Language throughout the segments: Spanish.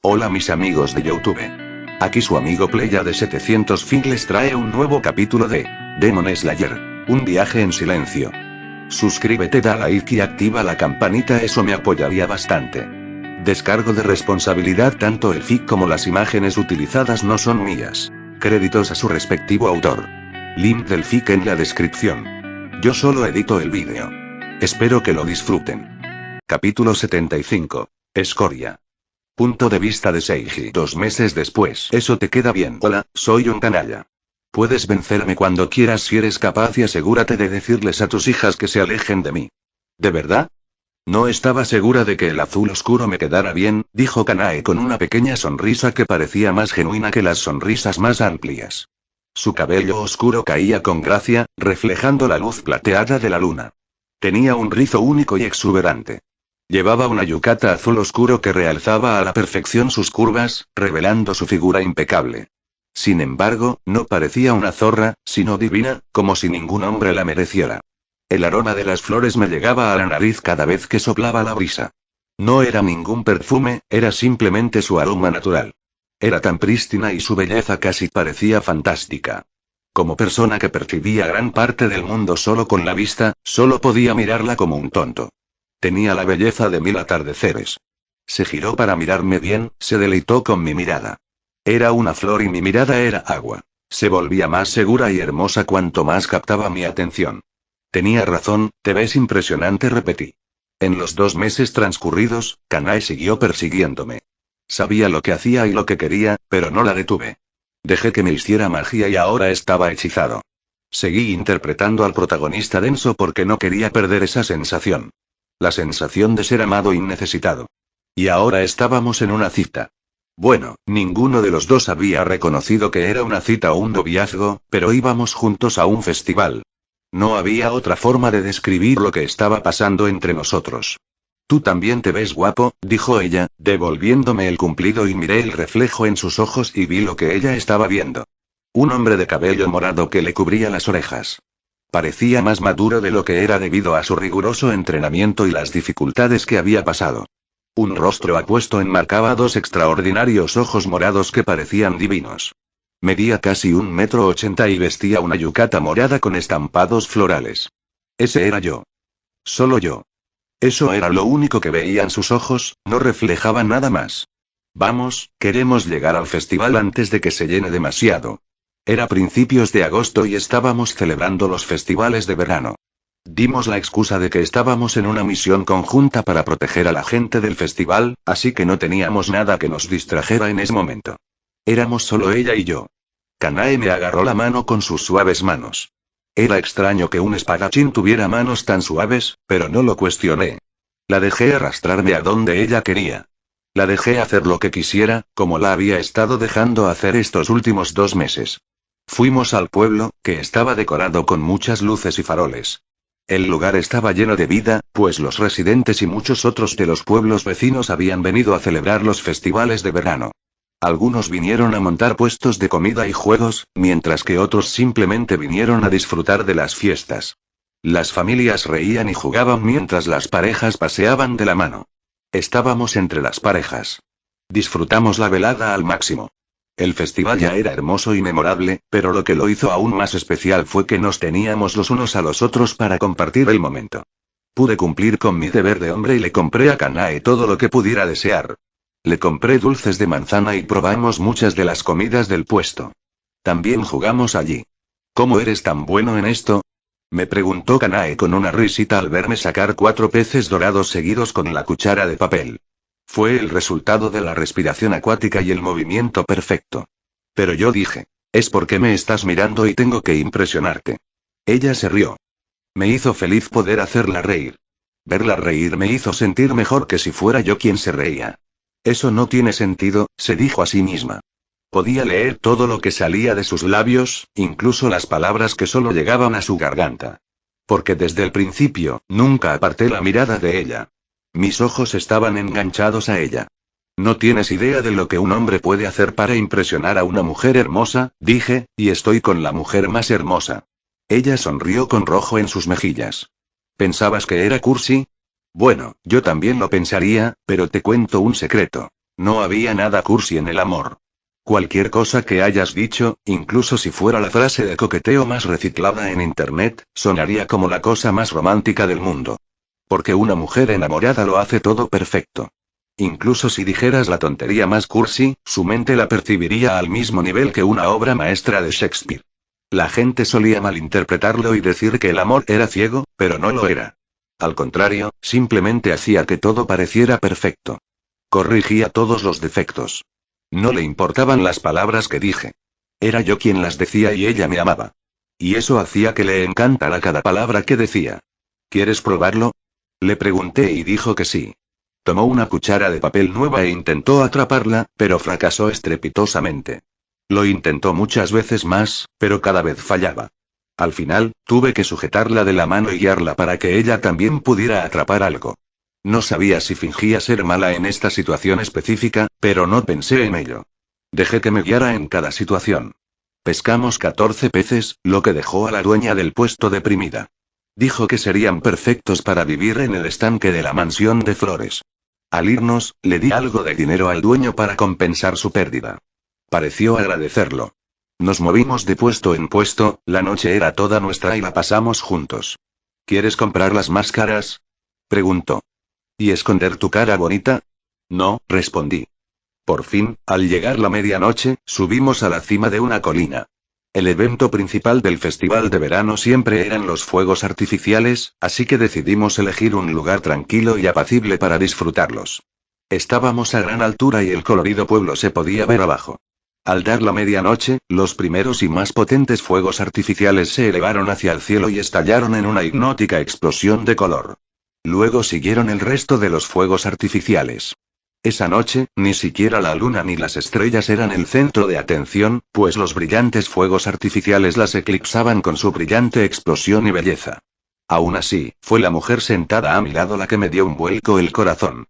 Hola mis amigos de YouTube. Aquí su amigo Playa de 700 Fin les trae un nuevo capítulo de Demon Slayer, un viaje en silencio. Suscríbete, da like y activa la campanita, eso me apoyaría bastante. Descargo de responsabilidad, tanto el fic como las imágenes utilizadas no son mías. Créditos a su respectivo autor. Link del fic en la descripción. Yo solo edito el vídeo. Espero que lo disfruten. Capítulo 75. Escoria. Punto de vista de Seiji 2 meses después. Eso te queda bien. Hola, soy un canalla. Puedes vencerme cuando quieras si eres capaz, y asegúrate de decirles a tus hijas que se alejen de mí. ¿De verdad? No estaba segura de que el azul oscuro me quedara bien, dijo Kanae con una pequeña sonrisa que parecía más genuina que las sonrisas más amplias. Su cabello oscuro caía con gracia, reflejando la luz plateada de la luna. Tenía un rizo único y exuberante. Llevaba una yukata azul oscuro que realzaba a la perfección sus curvas, revelando su figura impecable. Sin embargo, no parecía una zorra, sino divina, como si ningún hombre la mereciera. El aroma de las flores me llegaba a la nariz cada vez que soplaba la brisa. No era ningún perfume, era simplemente su aroma natural. Era tan prístina y su belleza casi parecía fantástica. Como persona que percibía gran parte del mundo solo con la vista, solo podía mirarla como un tonto. Tenía la belleza de 1000 atardeceres. Se giró para mirarme bien, se deleitó con mi mirada. Era una flor y mi mirada era agua. Se volvía más segura y hermosa cuanto más captaba mi atención. Tenía razón, te ves impresionante, repetí. En los 2 meses transcurridos, Kanae siguió persiguiéndome. Sabía lo que hacía y lo que quería, pero no la detuve. Dejé que me hiciera magia y ahora estaba hechizado. Seguí interpretando al protagonista denso porque no quería perder esa sensación. La sensación de ser amado y necesitado. Y ahora estábamos en una cita. Bueno, ninguno de los dos había reconocido que era una cita o un noviazgo, pero íbamos juntos a un festival. No había otra forma de describir lo que estaba pasando entre nosotros. Tú también te ves guapo, dijo ella, devolviéndome el cumplido, y miré el reflejo en sus ojos y vi lo que ella estaba viendo. Un hombre de cabello morado que le cubría las orejas. Parecía más maduro de lo que era debido a su riguroso entrenamiento y las dificultades que había pasado. Un rostro apuesto enmarcaba 2 extraordinarios ojos morados que parecían divinos. Medía casi 1,80 m y vestía una yukata morada con estampados florales. Ese era yo. Solo yo. Eso era lo único que veían sus ojos, no reflejaba nada más. Vamos, queremos llegar al festival antes de que se llene demasiado. Era principios de agosto y estábamos celebrando los festivales de verano. Dimos la excusa de que estábamos en una misión conjunta para proteger a la gente del festival, así que no teníamos nada que nos distrajera en ese momento. Éramos solo ella y yo. Kanae me agarró la mano con sus suaves manos. Era extraño que un espadachín tuviera manos tan suaves, pero no lo cuestioné. La dejé arrastrarme a donde ella quería. La dejé hacer lo que quisiera, como la había estado dejando hacer estos últimos 2 meses. Fuimos al pueblo, que estaba decorado con muchas luces y faroles. El lugar estaba lleno de vida, pues los residentes y muchos otros de los pueblos vecinos habían venido a celebrar los festivales de verano. Algunos vinieron a montar puestos de comida y juegos, mientras que otros simplemente vinieron a disfrutar de las fiestas. Las familias reían y jugaban mientras las parejas paseaban de la mano. Estábamos entre las parejas. Disfrutamos la velada al máximo. El festival ya era hermoso y memorable, pero lo que lo hizo aún más especial fue que nos teníamos los unos a los otros para compartir el momento. Pude cumplir con mi deber de hombre y le compré a Kanae todo lo que pudiera desear. Le compré dulces de manzana y probamos muchas de las comidas del puesto. También jugamos allí. ¿Cómo eres tan bueno en esto?, me preguntó Kanae con una risita al verme sacar 4 peces dorados seguidos con la cuchara de papel. Fue el resultado de la respiración acuática y el movimiento perfecto. Pero yo dije, es porque me estás mirando y tengo que impresionarte. Ella se rió. Me hizo feliz poder hacerla reír. Verla reír me hizo sentir mejor que si fuera yo quien se reía. Eso no tiene sentido, se dijo a sí misma. Podía leer todo lo que salía de sus labios, incluso las palabras que solo llegaban a su garganta. Porque desde el principio, nunca aparté la mirada de ella. Mis ojos estaban enganchados a ella. No tienes idea de lo que un hombre puede hacer para impresionar a una mujer hermosa, dije, y estoy con la mujer más hermosa. Ella sonrió con rojo en sus mejillas. ¿Pensabas que era cursi? Bueno, yo también lo pensaría, pero te cuento un secreto. No había nada cursi en el amor. Cualquier cosa que hayas dicho, incluso si fuera la frase de coqueteo más reciclada en internet, sonaría como la cosa más romántica del mundo. Porque una mujer enamorada lo hace todo perfecto. Incluso si dijeras la tontería más cursi, su mente la percibiría al mismo nivel que una obra maestra de Shakespeare. La gente solía malinterpretarlo y decir que el amor era ciego, pero no lo era. Al contrario, simplemente hacía que todo pareciera perfecto. Corrigía todos los defectos. No le importaban las palabras que dije. Era yo quien las decía y ella me amaba. Y eso hacía que le encantara cada palabra que decía. ¿Quieres probarlo? Le pregunté y dijo que sí. Tomó una cuchara de papel nueva e intentó atraparla, pero fracasó estrepitosamente. Lo intentó muchas veces más, pero cada vez fallaba. Al final, tuve que sujetarla de la mano y guiarla para que ella también pudiera atrapar algo. No sabía si fingía ser mala en esta situación específica, pero no pensé en ello. Dejé que me guiara en cada situación. Pescamos 14 peces, lo que dejó a la dueña del puesto deprimida. Dijo que serían perfectos para vivir en el estanque de la mansión de flores. Al irnos, le di algo de dinero al dueño para compensar su pérdida. Pareció agradecerlo. Nos movimos de puesto en puesto, la noche era toda nuestra y la pasamos juntos. ¿Quieres comprar las máscaras? Preguntó. ¿Y esconder tu cara bonita? No, respondí. Por fin, al llegar la medianoche, subimos a la cima de una colina. El evento principal del festival de verano siempre eran los fuegos artificiales, así que decidimos elegir un lugar tranquilo y apacible para disfrutarlos. Estábamos a gran altura y el colorido pueblo se podía ver abajo. Al dar la medianoche, los primeros y más potentes fuegos artificiales se elevaron hacia el cielo y estallaron en una hipnótica explosión de color. Luego siguieron el resto de los fuegos artificiales. Esa noche, ni siquiera la luna ni las estrellas eran el centro de atención, pues los brillantes fuegos artificiales las eclipsaban con su brillante explosión y belleza. Aún así, fue la mujer sentada a mi lado la que me dio un vuelco el corazón.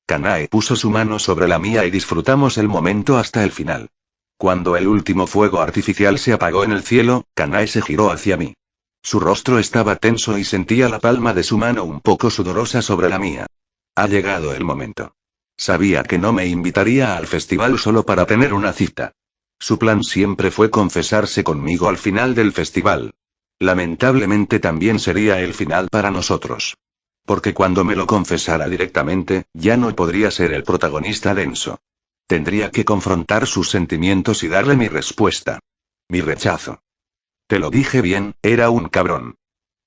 Kanae puso su mano sobre la mía y disfrutamos el momento hasta el final. Cuando el último fuego artificial se apagó en el cielo, Kanae se giró hacia mí. Su rostro estaba tenso y sentía la palma de su mano un poco sudorosa sobre la mía. Ha llegado el momento. Sabía que no me invitaría al festival solo para tener una cita. Su plan siempre fue confesarse conmigo al final del festival. Lamentablemente también sería el final para nosotros. Porque cuando me lo confesara directamente, ya no podría ser el protagonista denso. Tendría que confrontar sus sentimientos y darle mi respuesta. Mi rechazo. Te lo dije bien, era un cabrón.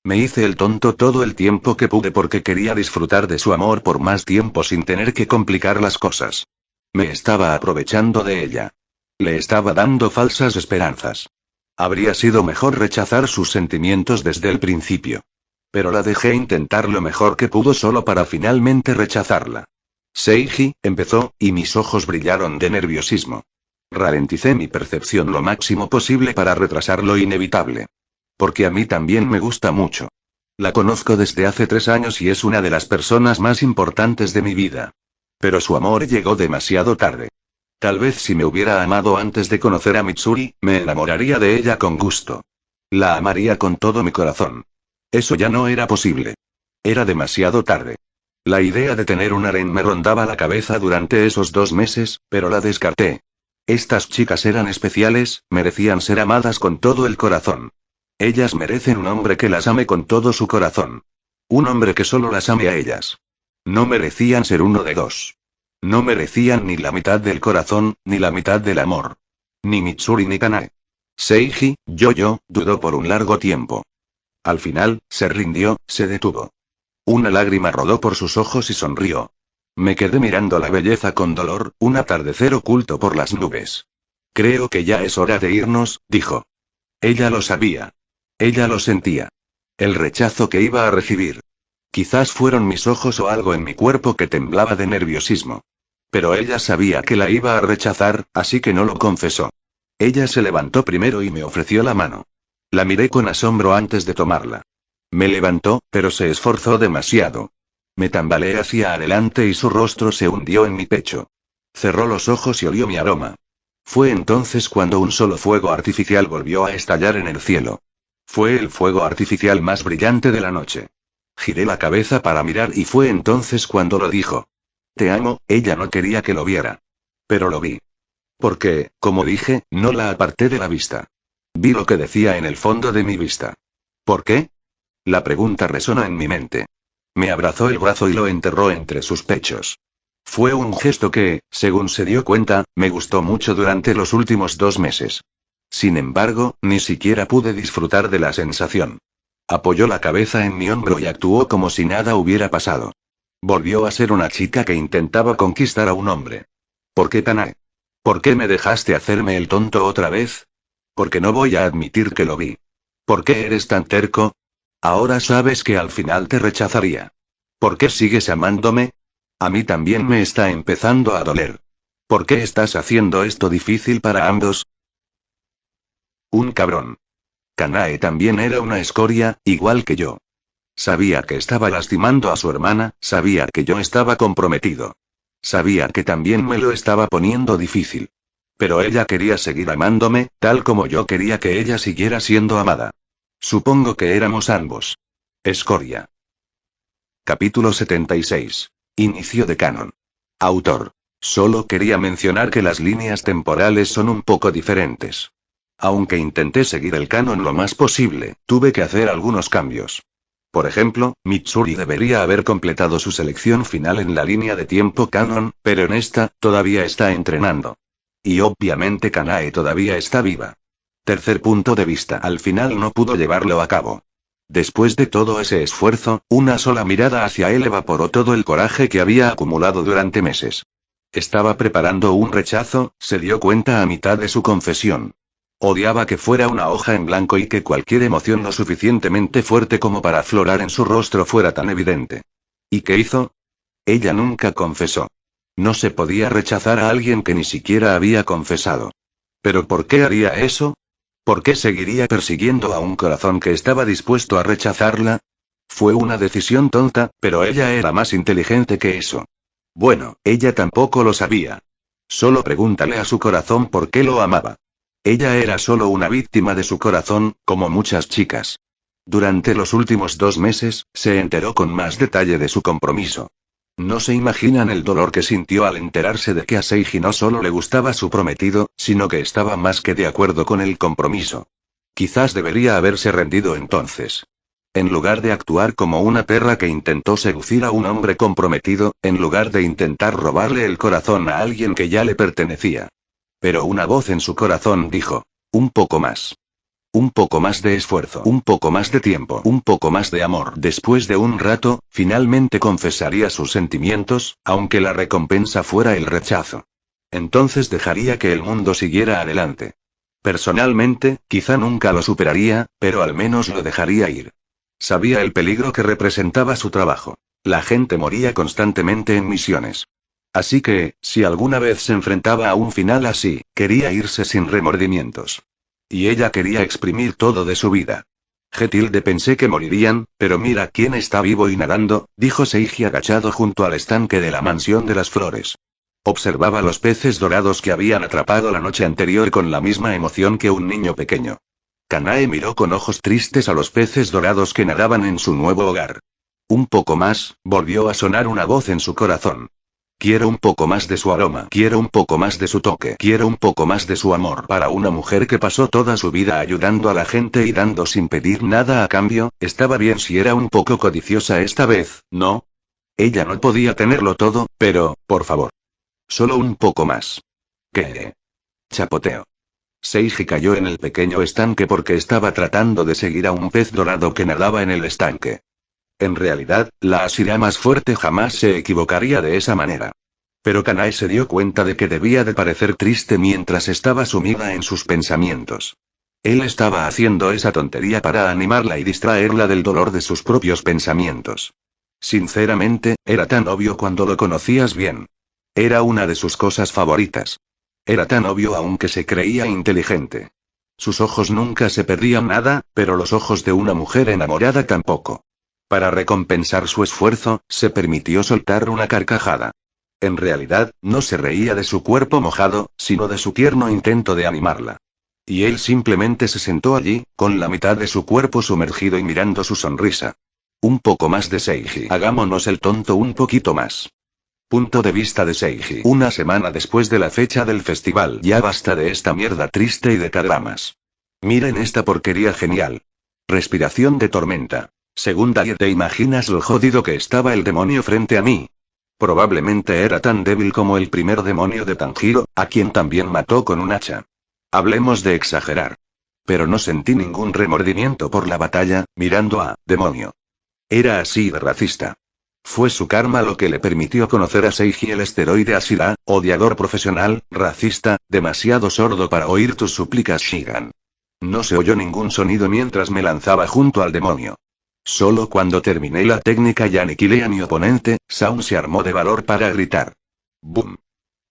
Me hice el tonto todo el tiempo que pude porque quería disfrutar de su amor por más tiempo sin tener que complicar las cosas. Me estaba aprovechando de ella. Le estaba dando falsas esperanzas. Habría sido mejor rechazar sus sentimientos desde el principio. Pero la dejé intentar lo mejor que pudo solo para finalmente rechazarla. Seiji, empezó, y mis ojos brillaron de nerviosismo. Ralenticé mi percepción lo máximo posible para retrasar lo inevitable. Porque a mí también me gusta mucho. La conozco desde hace 3 años y es una de las personas más importantes de mi vida. Pero su amor llegó demasiado tarde. Tal vez si me hubiera amado antes de conocer a Mitsuri, me enamoraría de ella con gusto. La amaría con todo mi corazón. Eso ya no era posible. Era demasiado tarde. La idea de tener un harén me rondaba la cabeza durante esos 2 meses, pero la descarté. Estas chicas eran especiales, merecían ser amadas con todo el corazón. Ellas merecen un hombre que las ame con todo su corazón. Un hombre que solo las ame a ellas. No merecían ser uno de 2. No merecían ni la mitad del corazón, ni la mitad del amor. Ni Mitsuri ni Kanae. Seiji, dudó por un largo tiempo. Al final, se rindió, se detuvo. Una lágrima rodó por sus ojos y sonrió. Me quedé mirando la belleza con dolor, un atardecer oculto por las nubes. Creo que ya es hora de irnos, dijo. Ella lo sabía. Ella lo sentía. El rechazo que iba a recibir. Quizás fueron mis ojos o algo en mi cuerpo que temblaba de nerviosismo. Pero ella sabía que la iba a rechazar, así que no lo confesó. Ella se levantó primero y me ofreció la mano. La miré con asombro antes de tomarla. Me levantó, pero se esforzó demasiado. Me tambaleé hacia adelante y su rostro se hundió en mi pecho. Cerró los ojos y olió mi aroma. Fue entonces cuando un solo fuego artificial volvió a estallar en el cielo. Fue el fuego artificial más brillante de la noche. Giré la cabeza para mirar y fue entonces cuando lo dijo. Te amo, ella no quería que lo viera. Pero lo vi. Porque, como dije, no la aparté de la vista. Vi lo que decía en el fondo de mi vista. ¿Por qué? La pregunta resonó en mi mente. Me abrazó el brazo y lo enterró entre sus pechos. Fue un gesto que, según se dio cuenta, me gustó mucho durante los últimos 2 meses. Sin embargo, ni siquiera pude disfrutar de la sensación. Apoyó la cabeza en mi hombro y actuó como si nada hubiera pasado. Volvió a ser una chica que intentaba conquistar a un hombre. ¿Por qué, Kanae? ¿Por qué me dejaste hacerme el tonto otra vez? Porque no voy a admitir que lo vi. ¿Por qué eres tan terco? Ahora sabes que al final te rechazaría. ¿Por qué sigues amándome? A mí también me está empezando a doler. ¿Por qué estás haciendo esto difícil para ambos? Un cabrón. Kanae también era una escoria, igual que yo. Sabía que estaba lastimando a su hermana, sabía que yo estaba comprometido. Sabía que también me lo estaba poniendo difícil. Pero ella quería seguir amándome, tal como yo quería que ella siguiera siendo amada. Supongo que éramos ambos. Escoria. Capítulo 76. Inicio de canon. Autor. Solo quería mencionar que las líneas temporales son un poco diferentes. Aunque intenté seguir el canon lo más posible, tuve que hacer algunos cambios. Por ejemplo, Mitsuri debería haber completado su selección final en la línea de tiempo canon, pero en esta, todavía está entrenando. Y obviamente Kanae todavía está viva. Tercer punto de vista. Al final no pudo llevarlo a cabo. Después de todo ese esfuerzo, una sola mirada hacia él evaporó todo el coraje que había acumulado durante meses. Estaba preparando un rechazo, se dio cuenta a mitad de su confesión. Odiaba que fuera una hoja en blanco y que cualquier emoción lo suficientemente fuerte como para aflorar en su rostro fuera tan evidente. ¿Y qué hizo? Ella nunca confesó. No se podía rechazar a alguien que ni siquiera había confesado. ¿Pero por qué haría eso? ¿Por qué seguiría persiguiendo a un corazón que estaba dispuesto a rechazarla? Fue una decisión tonta, pero ella era más inteligente que eso. Bueno, ella tampoco lo sabía. Solo pregúntale a su corazón por qué lo amaba. Ella era solo una víctima de su corazón, como muchas chicas. Durante los últimos 2 meses, se enteró con más detalle de su compromiso. No se imaginan el dolor que sintió al enterarse de que a Seiji no solo le gustaba su prometido, sino que estaba más que de acuerdo con el compromiso. Quizás debería haberse rendido entonces. En lugar de actuar como una perra que intentó seducir a un hombre comprometido, en lugar de intentar robarle el corazón a alguien que ya le pertenecía. Pero una voz en su corazón dijo: un poco más. Un poco más de esfuerzo, un poco más de tiempo, un poco más de amor. Después de un rato, finalmente confesaría sus sentimientos, aunque la recompensa fuera el rechazo. Entonces dejaría que el mundo siguiera adelante. Personalmente, quizá nunca lo superaría, pero al menos lo dejaría ir. Sabía el peligro que representaba su trabajo. La gente moría constantemente en misiones. Así que, si alguna vez se enfrentaba a un final así, quería irse sin remordimientos. Y ella quería exprimir todo de su vida. Getilde pensé que morirían, pero mira quién está vivo y nadando, dijo Seiji agachado junto al estanque de la mansión de las flores. Observaba los peces dorados que habían atrapado la noche anterior con la misma emoción que un niño pequeño. Kanae miró con ojos tristes a los peces dorados que nadaban en su nuevo hogar. Un poco más, volvió a sonar una voz en su corazón. Quiero un poco más de su aroma, quiero un poco más de su toque, quiero un poco más de su amor. Para una mujer que pasó toda su vida ayudando a la gente y dando sin pedir nada a cambio, estaba bien si era un poco codiciosa esta vez, ¿no? Ella no podía tenerlo todo, pero, por favor. Solo un poco más. ¿Qué? Chapoteo. Seiji cayó en el pequeño estanque porque estaba tratando de seguir a un pez dorado que nadaba en el estanque. En realidad, la Ashira más fuerte jamás se equivocaría de esa manera. Pero Kanae se dio cuenta de que debía de parecer triste mientras estaba sumida en sus pensamientos. Él estaba haciendo esa tontería para animarla y distraerla del dolor de sus propios pensamientos. Sinceramente, era tan obvio cuando lo conocías bien. Era una de sus cosas favoritas. Era tan obvio aunque se creía inteligente. Sus ojos nunca se perdían nada, pero los ojos de una mujer enamorada tampoco. Para recompensar su esfuerzo, se permitió soltar una carcajada. En realidad, no se reía de su cuerpo mojado, sino de su tierno intento de animarla. Y él simplemente se sentó allí, con la mitad de su cuerpo sumergido y mirando su sonrisa. Un poco más de Seiji. Hagámonos el tonto un poquito más. Punto de vista de Seiji. Una semana después de la fecha del festival. Ya basta de esta mierda triste y de K-dramas. Miren esta porquería genial. Respiración de tormenta. Segunda y ¿te imaginas lo jodido que estaba el demonio frente a mí? Probablemente era tan débil como el primer demonio de Tanjiro, a quien también mató con un hacha. Hablemos de exagerar. Pero no sentí ningún remordimiento por la batalla, mirando a demonio. Era así de racista. Fue su karma lo que le permitió conocer a Seiji el esteroide Ashira, odiador profesional, racista, demasiado sordo para oír tus súplicas Shigan. No se oyó ningún sonido mientras me lanzaba junto al demonio. Solo cuando terminé la técnica y aniquilé a mi oponente, Sound se armó de valor para gritar. ¡Boom!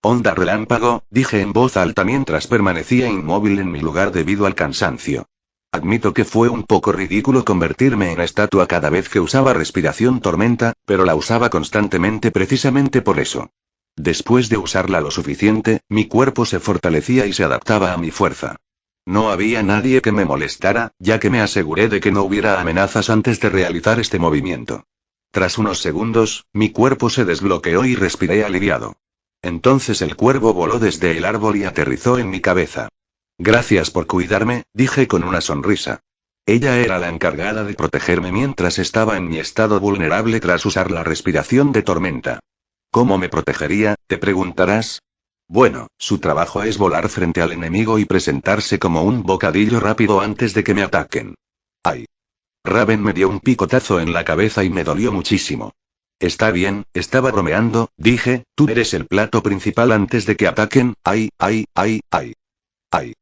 Onda relámpago, dije en voz alta mientras permanecía inmóvil en mi lugar debido al cansancio. Admito que fue un poco ridículo convertirme en estatua cada vez que usaba respiración tormenta, pero la usaba constantemente precisamente por eso. Después de usarla lo suficiente, mi cuerpo se fortalecía y se adaptaba a mi fuerza. No había nadie que me molestara, ya que me aseguré de que no hubiera amenazas antes de realizar este movimiento. Tras unos segundos, mi cuerpo se desbloqueó y respiré aliviado. Entonces el cuervo voló desde el árbol y aterrizó en mi cabeza. Gracias por cuidarme, dije con una sonrisa. Ella era la encargada de protegerme mientras estaba en mi estado vulnerable tras usar la respiración de tormenta. ¿Cómo me protegería?, te preguntarás. Bueno, su trabajo es volar frente al enemigo y presentarse como un bocadillo rápido antes de que me ataquen. ¡Ay! Raven me dio un picotazo en la cabeza y me dolió muchísimo. Está bien, estaba bromeando, dije, tú eres el plato principal antes de que ataquen, ¡ay, ay, ay, ay! ¡Ay!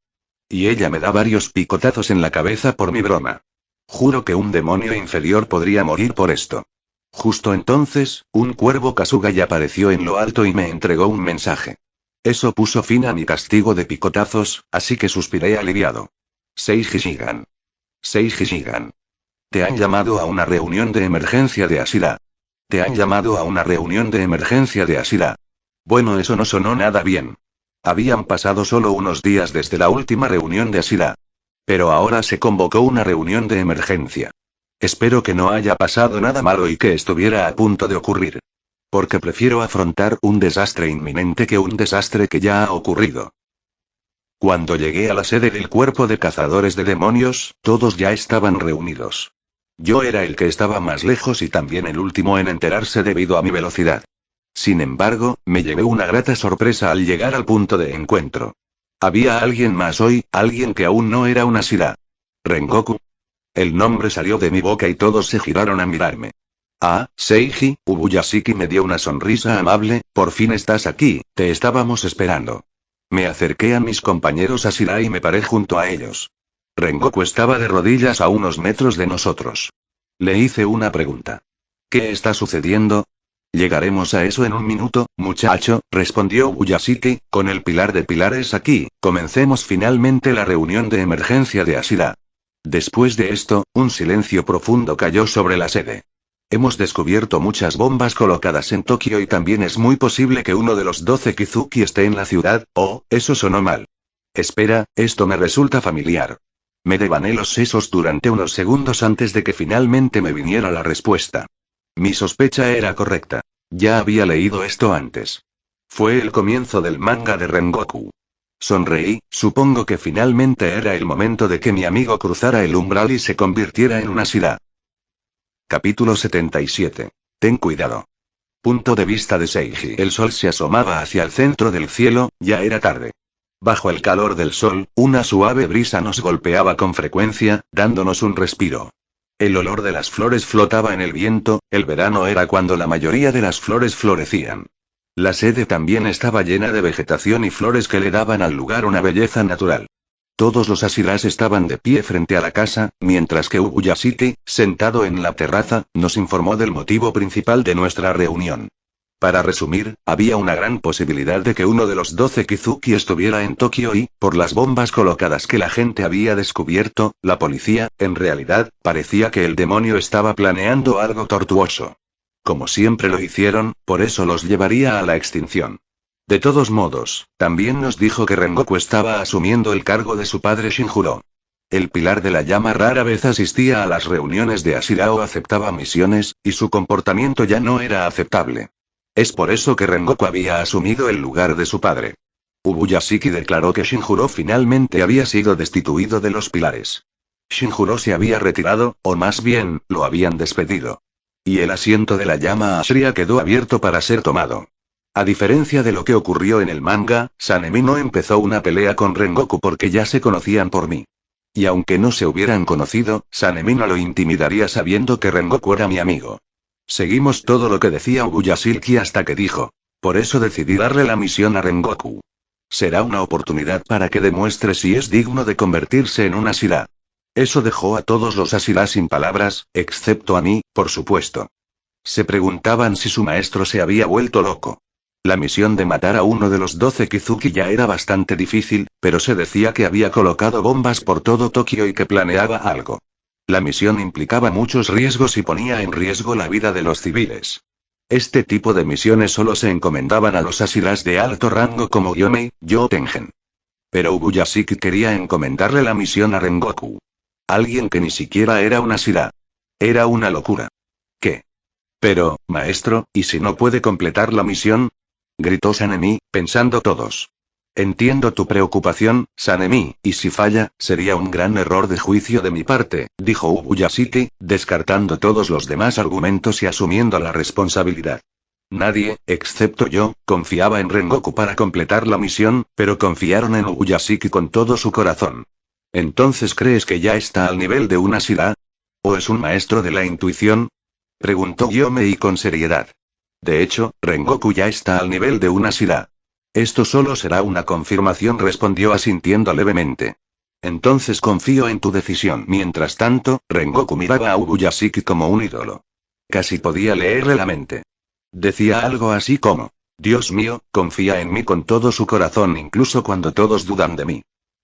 Y ella me da varios picotazos en la cabeza por mi broma. Juro que un demonio inferior podría morir por esto. Justo entonces, un cuervo Kasuga apareció en lo alto y me entregó un mensaje. Eso puso fin a mi castigo de picotazos, así que suspiré aliviado. Seiji Shigan. Seiji Shigan. Te han llamado a una reunión de emergencia de Ashira. Te han llamado a una reunión de emergencia de Ashira. Bueno, eso no sonó nada bien. Habían pasado solo unos días desde la última reunión de Ashira. Pero ahora se convocó una reunión de emergencia. Espero que no haya pasado nada malo y que estuviera a punto de ocurrir. Porque prefiero afrontar un desastre inminente que un desastre que ya ha ocurrido. Cuando llegué a la sede del cuerpo de cazadores de demonios, todos ya estaban reunidos. Yo era el que estaba más lejos y también el último en enterarse debido a mi velocidad. Sin embargo, me llevé una grata sorpresa al llegar al punto de encuentro. Había alguien más hoy, alguien que aún no era una Ashira. Rengoku. El nombre salió de mi boca y todos se giraron a mirarme. Ah, Seiji, Ubuyashiki me dio una sonrisa amable, por fin estás aquí, te estábamos esperando. Me acerqué a mis compañeros Ashira y me paré junto a ellos. Rengoku estaba de rodillas a unos metros de nosotros. Le hice una pregunta. ¿Qué está sucediendo? Llegaremos a eso en un minuto, muchacho, respondió Ubuyashiki, con el pilar de pilares aquí, comencemos finalmente la reunión de emergencia de Ashira. Después de esto, un silencio profundo cayó sobre la sede. Hemos descubierto muchas bombas colocadas en Tokio y también es muy posible que uno de los 12 Kizuki esté en la ciudad, oh, eso sonó mal. Espera, esto me resulta familiar. Me devané los sesos durante unos segundos antes de que finalmente me viniera la respuesta. Mi sospecha era correcta. Ya había leído esto antes. Fue el comienzo del manga de Rengoku. Sonreí, supongo que finalmente era el momento de que mi amigo cruzara el umbral y se convirtiera en una Ashira. Capítulo 77. Ten cuidado. Punto de vista de Seiji. El sol se asomaba hacia el centro del cielo, ya era tarde. Bajo el calor del sol, una suave brisa nos golpeaba con frecuencia, dándonos un respiro. El olor de las flores flotaba en el viento, el verano era cuando la mayoría de las flores florecían. La sede también estaba llena de vegetación y flores que le daban al lugar una belleza natural. Todos los Ashiras estaban de pie frente a la casa, mientras que Ubuyashiki, sentado en la terraza, nos informó del motivo principal de nuestra reunión. Para resumir, había una gran posibilidad de que uno de los 12 Kizuki estuviera en Tokio y, por las bombas colocadas que la gente había descubierto, la policía, en realidad, parecía que el demonio estaba planeando algo tortuoso. Como siempre lo hicieron, por eso los llevaría a la extinción. De todos modos, también nos dijo que Rengoku estaba asumiendo el cargo de su padre Shinjuro. El pilar de la llama rara vez asistía a las reuniones de Ashira o aceptaba misiones, y su comportamiento ya no era aceptable. Es por eso que Rengoku había asumido el lugar de su padre. Ubuyashiki declaró que Shinjuro finalmente había sido destituido de los pilares. Shinjuro se había retirado, o más bien, lo habían despedido. Y el asiento de la llama Ashria quedó abierto para ser tomado. A diferencia de lo que ocurrió en el manga, Sanemi no empezó una pelea con Rengoku porque ya se conocían por mí. Y aunque no se hubieran conocido, Sanemi no lo intimidaría sabiendo que Rengoku era mi amigo. Seguimos todo lo que decía Ubuyashiki hasta que dijo: por eso decidí darle la misión a Rengoku. Será una oportunidad para que demuestre si es digno de convertirse en un Ashira. Eso dejó a todos los Ashira sin palabras, excepto a mí, por supuesto. Se preguntaban si su maestro se había vuelto loco. La misión de matar a uno de los 12 Kizuki ya era bastante difícil, pero se decía que había colocado bombas por todo Tokio y que planeaba algo. La misión implicaba muchos riesgos y ponía en riesgo la vida de los civiles. Este tipo de misiones solo se encomendaban a los Ashiras de alto rango como Gyomei, Tengen. Pero Ubuyashiki quería encomendarle la misión a Rengoku. Alguien que ni siquiera era un Ashira. Era una locura. ¿Qué? Pero, maestro, ¿y si no puede completar la misión? Gritó Sanemi, pensando todos. Entiendo tu preocupación, Sanemi, y si falla, sería un gran error de juicio de mi parte, dijo Ubuyashiki, descartando todos los demás argumentos y asumiendo la responsabilidad. Nadie, excepto yo, confiaba en Rengoku para completar la misión, pero confiaron en Ubuyashiki con todo su corazón. ¿Entonces crees que ya está al nivel de un Ashira? ¿O es un maestro de la intuición? Preguntó Gyomei con seriedad. De hecho, Rengoku ya está al nivel de un Ashira. Esto solo será una confirmación, respondió asintiendo levemente. Entonces confío en tu decisión. Mientras tanto, Rengoku miraba a Ubuyashiki como un ídolo. Casi podía leerle la mente. Decía algo así como: Dios mío, confía en mí con todo su corazón incluso cuando todos dudan de mí.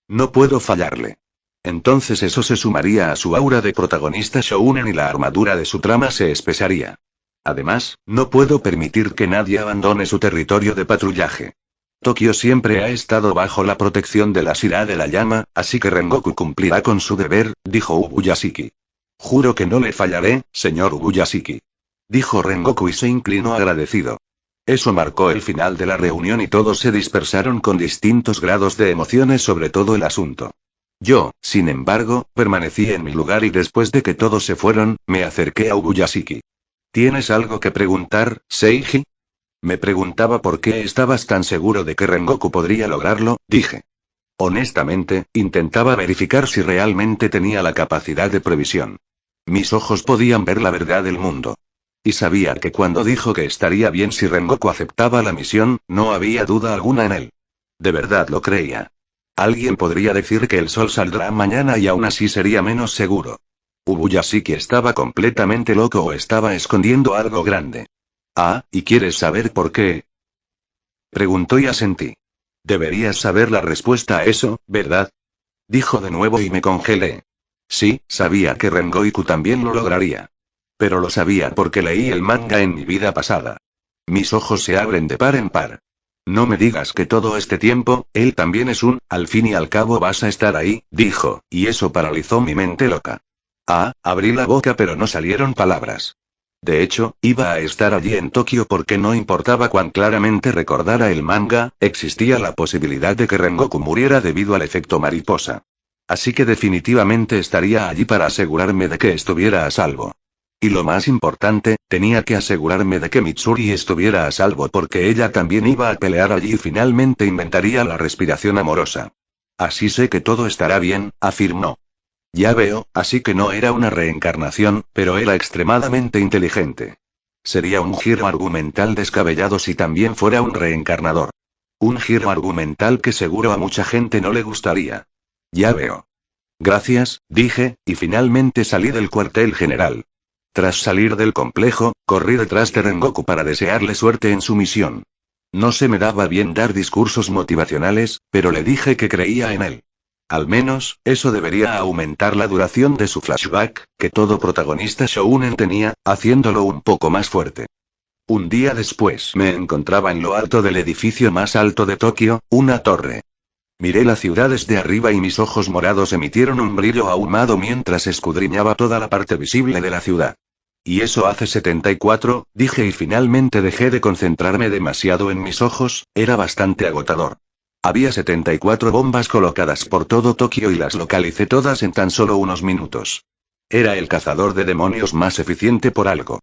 No puedo fallarle. Entonces eso se sumaría a su aura de protagonista shounen y la armadura de su trama se espesaría. Además, no puedo permitir que nadie abandone su territorio de patrullaje. Tokio siempre ha estado bajo la protección de la Ashira de la llama, así que Rengoku cumplirá con su deber, dijo Ubuyashiki. Juro que no le fallaré, señor Ubuyashiki. Dijo Rengoku y se inclinó agradecido. Eso marcó el final de la reunión y todos se dispersaron con distintos grados de emociones sobre todo el asunto. Yo, sin embargo, permanecí en mi lugar y después de que todos se fueron, me acerqué a Ubuyashiki. ¿Tienes algo que preguntar, Seiji? Me preguntaba por qué estabas tan seguro de que Rengoku podría lograrlo, dije. Honestamente, intentaba verificar si realmente tenía la capacidad de previsión. Mis ojos podían ver la verdad del mundo. Y sabía que cuando dijo que estaría bien si Rengoku aceptaba la misión, no había duda alguna en él. De verdad lo creía. Alguien podría decir que el sol saldrá mañana y aún así sería menos seguro. Ubuyashiki estaba completamente loco o estaba escondiendo algo grande. Ah, ¿y quieres saber por qué? Preguntó y asentí. Deberías saber la respuesta a eso, ¿verdad? Dijo de nuevo y me congelé. Sí, sabía que Rengoku también lo lograría. Pero lo sabía porque leí el manga en mi vida pasada. Mis ojos se abren de par en par. No me digas que todo este tiempo, él también es al fin y al cabo vas a estar ahí, dijo, y eso paralizó mi mente loca. Ah, abrí la boca pero no salieron palabras. De hecho, iba a estar allí en Tokio porque no importaba cuán claramente recordara el manga, existía la posibilidad de que Rengoku muriera debido al efecto mariposa. Así que definitivamente estaría allí para asegurarme de que estuviera a salvo. Y lo más importante, tenía que asegurarme de que Mitsuri estuviera a salvo porque ella también iba a pelear allí y finalmente inventaría la respiración amorosa. Así sé que todo estará bien, afirmó. Ya veo, así que no era una reencarnación, pero era extremadamente inteligente. Sería un giro argumental descabellado si también fuera un reencarnador. Un giro argumental que seguro a mucha gente no le gustaría. Ya veo. Gracias, dije, y finalmente salí del cuartel general. Tras salir del complejo, corrí detrás de Rengoku para desearle suerte en su misión. No se me daba bien dar discursos motivacionales, pero le dije que creía en él. Al menos, eso debería aumentar la duración de su flashback, que todo protagonista shounen tenía, haciéndolo un poco más fuerte. Un día después me encontraba en lo alto del edificio más alto de Tokio, una torre. Miré la ciudad desde arriba y mis ojos morados emitieron un brillo ahumado mientras escudriñaba toda la parte visible de la ciudad. Y eso hace 74, dije y finalmente dejé de concentrarme demasiado en mis ojos, era bastante agotador. Había 74 bombas colocadas por todo Tokio y las localicé todas en tan solo unos minutos. Era el cazador de demonios más eficiente por algo.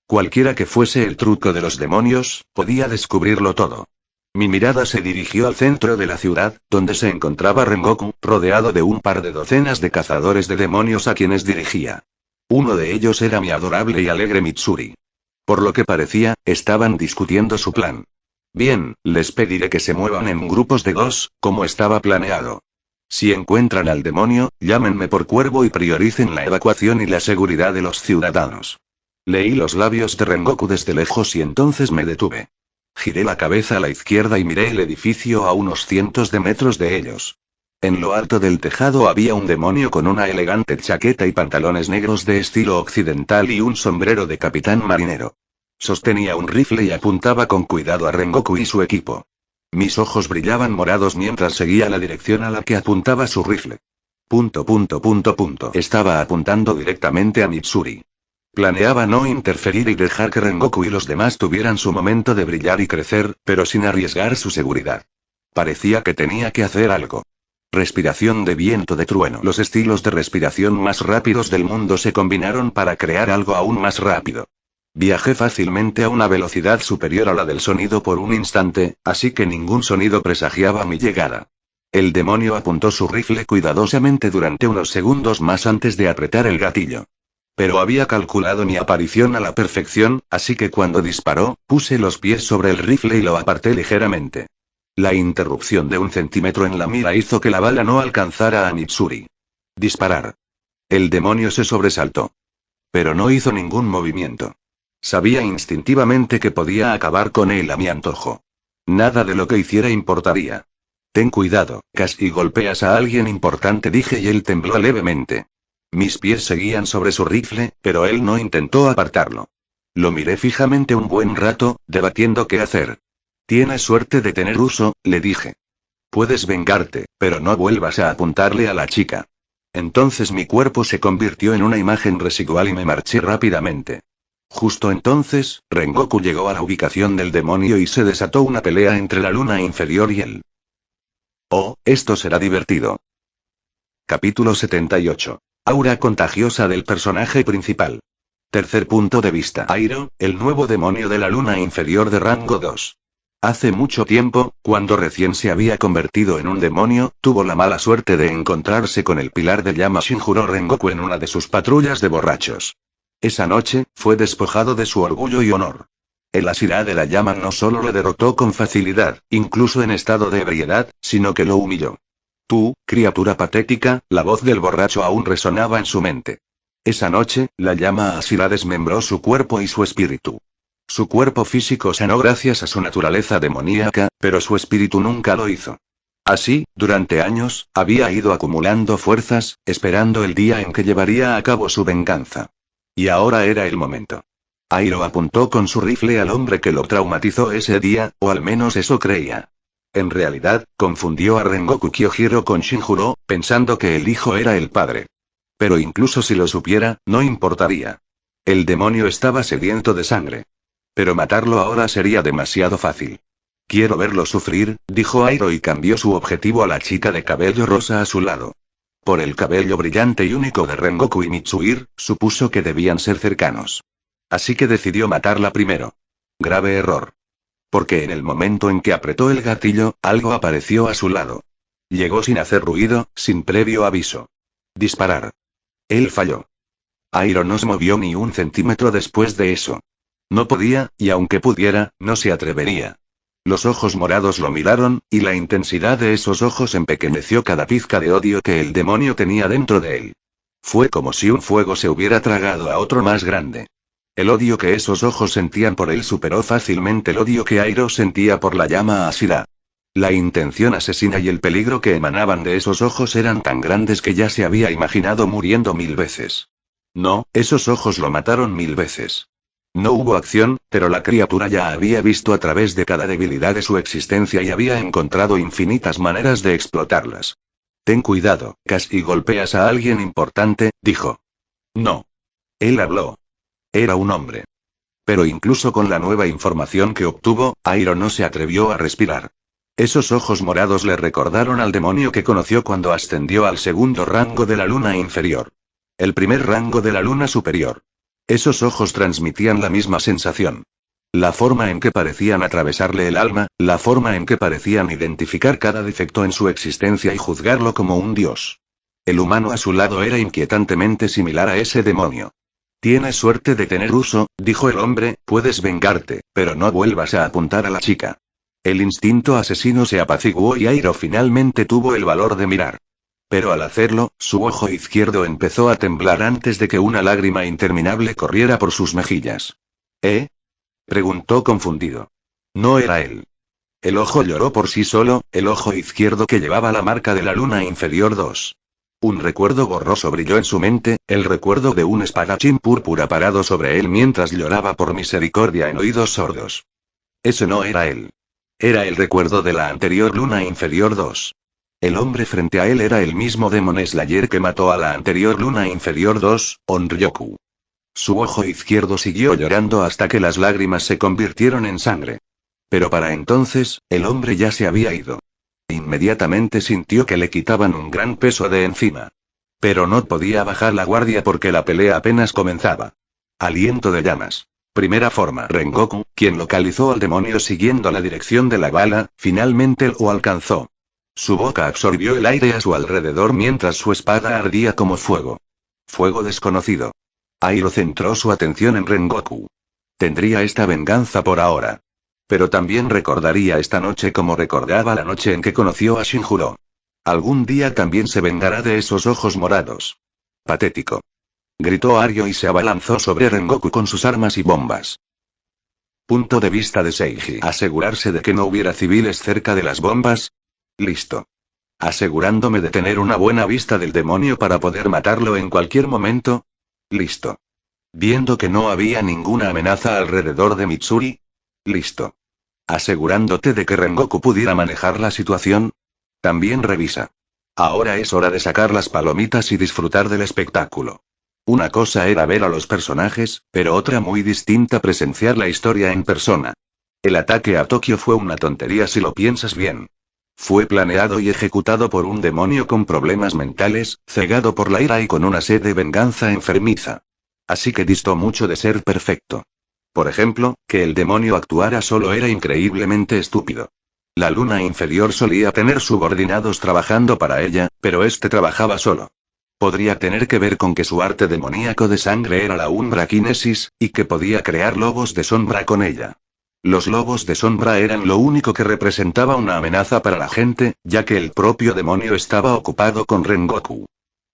Cualquiera que fuese el truco de los demonios, podía descubrirlo todo. Mi mirada se dirigió al centro de la ciudad, donde se encontraba Rengoku, rodeado de un par de docenas de cazadores de demonios a quienes dirigía. Uno de ellos era mi adorable y alegre Mitsuri. Por lo que parecía, estaban discutiendo su plan. Bien, les pediré que se muevan en grupos de 2, como estaba planeado. Si encuentran al demonio, llámenme por Cuervo y prioricen la evacuación y la seguridad de los ciudadanos. Leí los labios de Rengoku desde lejos y entonces me detuve. Giré la cabeza a la izquierda y miré el edificio a unos cientos de metros de ellos. En lo alto del tejado había un demonio con una elegante chaqueta y pantalones negros de estilo occidental y un sombrero de capitán marinero. Sostenía un rifle y apuntaba con cuidado a Rengoku y su equipo. Mis ojos brillaban morados mientras seguía la dirección a la que apuntaba su rifle. Estaba apuntando directamente a Mitsuri. Planeaba no interferir y dejar que Rengoku y los demás tuvieran su momento de brillar y crecer, pero sin arriesgar su seguridad. Parecía que tenía que hacer algo. Respiración de viento de trueno. Los estilos de respiración más rápidos del mundo se combinaron para crear algo aún más rápido. Viajé fácilmente a una velocidad superior a la del sonido por un instante, así que ningún sonido presagiaba mi llegada. El demonio apuntó su rifle cuidadosamente durante unos segundos más antes de apretar el gatillo. Pero había calculado mi aparición a la perfección, así que cuando disparó, puse los pies sobre el rifle y lo aparté ligeramente. La interrupción de 1 centímetro en la mira hizo que la bala no alcanzara a Mitsuri. Disparar. El demonio se sobresaltó. Pero no hizo ningún movimiento. Sabía instintivamente que podía acabar con él a mi antojo. Nada de lo que hiciera importaría. Ten cuidado, casi golpeas a alguien importante, dije y él tembló levemente. Mis pies seguían sobre su rifle, pero él no intentó apartarlo. Lo miré fijamente un buen rato, debatiendo qué hacer. Tienes suerte de tener uso, le dije. Puedes vengarte, pero no vuelvas a apuntarle a la chica. Entonces mi cuerpo se convirtió en una imagen residual y me marché rápidamente. Justo entonces, Rengoku llegó a la ubicación del demonio y se desató una pelea entre la luna inferior y él. Oh, esto será divertido. Capítulo 78. Aura contagiosa del personaje principal. Tercer punto de vista. Airo, el nuevo demonio de la luna inferior de rango 2. Hace mucho tiempo, cuando recién se había convertido en un demonio, tuvo la mala suerte de encontrarse con el pilar de llama Shinjuro Rengoku en una de sus patrullas de borrachos. Esa noche, fue despojado de su orgullo y honor. El Ashira de la llama no solo le derrotó con facilidad, incluso en estado de ebriedad, sino que lo humilló. Tú, criatura patética, la voz del borracho aún resonaba en su mente. Esa noche, la llama Ashira desmembró su cuerpo y su espíritu. Su cuerpo físico sanó gracias a su naturaleza demoníaca, pero su espíritu nunca lo hizo. Así, durante años, había ido acumulando fuerzas, esperando el día en que llevaría a cabo su venganza. Y ahora era el momento. Airo apuntó con su rifle al hombre que lo traumatizó ese día, o al menos eso creía. En realidad, confundió a Rengoku Kyojiro con Shinjuro, pensando que el hijo era el padre. Pero incluso si lo supiera, no importaría. El demonio estaba sediento de sangre. Pero matarlo ahora sería demasiado fácil. Quiero verlo sufrir, dijo Airo y cambió su objetivo a la chica de cabello rosa a su lado. Por el cabello brillante y único de Rengoku y Mitsuhiro, supuso que debían ser cercanos. Así que decidió matarla primero. Grave error. Porque en el momento en que apretó el gatillo, algo apareció a su lado. Llegó sin hacer ruido, sin previo aviso. Disparar. Él falló. Airo no se movió ni 1 centímetro después de eso. No podía, y aunque pudiera, no se atrevería. Los ojos morados lo miraron, y la intensidad de esos ojos empequeñeció cada pizca de odio que el demonio tenía dentro de él. Fue como si un fuego se hubiera tragado a otro más grande. El odio que esos ojos sentían por él superó fácilmente el odio que Airo sentía por la llama Ashira. La intención asesina y el peligro que emanaban de esos ojos eran tan grandes que ya se había imaginado muriendo 1000 veces. No, esos ojos lo mataron 1000 veces. No hubo acción, pero la criatura ya había visto a través de cada debilidad de su existencia y había encontrado infinitas maneras de explotarlas. Ten cuidado, casi golpeas a alguien importante, dijo. No. Él habló. Era un hombre. Pero incluso con la nueva información que obtuvo, Airo no se atrevió a respirar. Esos ojos morados le recordaron al demonio que conoció cuando ascendió al segundo rango de la luna inferior. El primer rango de la luna superior. Esos ojos transmitían la misma sensación. La forma en que parecían atravesarle el alma, la forma en que parecían identificar cada defecto en su existencia y juzgarlo como un dios. El humano a su lado era inquietantemente similar a ese demonio. Tienes suerte de tener uso, dijo el hombre, puedes vengarte, pero no vuelvas a apuntar a la chica. El instinto asesino se apaciguó y Airo finalmente tuvo el valor de mirar. Pero al hacerlo, su ojo izquierdo empezó a temblar antes de que una lágrima interminable corriera por sus mejillas. ¿Eh? Preguntó confundido. No era él. El ojo lloró por sí solo, el ojo izquierdo que llevaba la marca de la luna inferior 2. Un recuerdo borroso brilló en su mente, el recuerdo de un espadachín púrpura parado sobre él mientras lloraba por misericordia en oídos sordos. Ese no era él. Era el recuerdo de la anterior luna inferior 2. El hombre frente a él era el mismo Demon Slayer que mató a la anterior luna inferior 2, Onryoku. Su ojo izquierdo siguió llorando hasta que las lágrimas se convirtieron en sangre. Pero para entonces, el hombre ya se había ido. Inmediatamente sintió que le quitaban un gran peso de encima. Pero no podía bajar la guardia porque la pelea apenas comenzaba. Aliento de llamas. Primera forma. Rengoku, quien localizó al demonio siguiendo la dirección de la bala, finalmente lo alcanzó. Su boca absorbió el aire a su alrededor mientras su espada ardía como fuego. Fuego desconocido. Airo centró su atención en Rengoku. Tendría esta venganza por ahora. Pero también recordaría esta noche como recordaba la noche en que conoció a Shinjuro. Algún día también se vengará de esos ojos morados. Patético. Gritó Ario y se abalanzó sobre Rengoku con sus armas y bombas. Punto de vista de Seiji. Asegurarse de que no hubiera civiles cerca de las bombas. Listo. Asegurándome de tener una buena vista del demonio para poder matarlo en cualquier momento. Listo. Viendo que no había ninguna amenaza alrededor de Mitsuri. Listo. Asegurándote de que Rengoku pudiera manejar la situación. También revisa. Ahora es hora de sacar las palomitas y disfrutar del espectáculo. Una cosa era ver a los personajes, pero otra muy distinta presenciar la historia en persona. El ataque a Tokio fue una tontería si lo piensas bien. Fue planeado y ejecutado por un demonio con problemas mentales, cegado por la ira y con una sed de venganza enfermiza. Así que distó mucho de ser perfecto. Por ejemplo, que el demonio actuara solo era increíblemente estúpido. La luna inferior solía tener subordinados trabajando para ella, pero este trabajaba solo. Podría tener que ver con que su arte demoníaco de sangre era la Umbra Kinesis, y que podía crear lobos de sombra con ella. Los lobos de sombra eran lo único que representaba una amenaza para la gente, ya que el propio demonio estaba ocupado con Rengoku.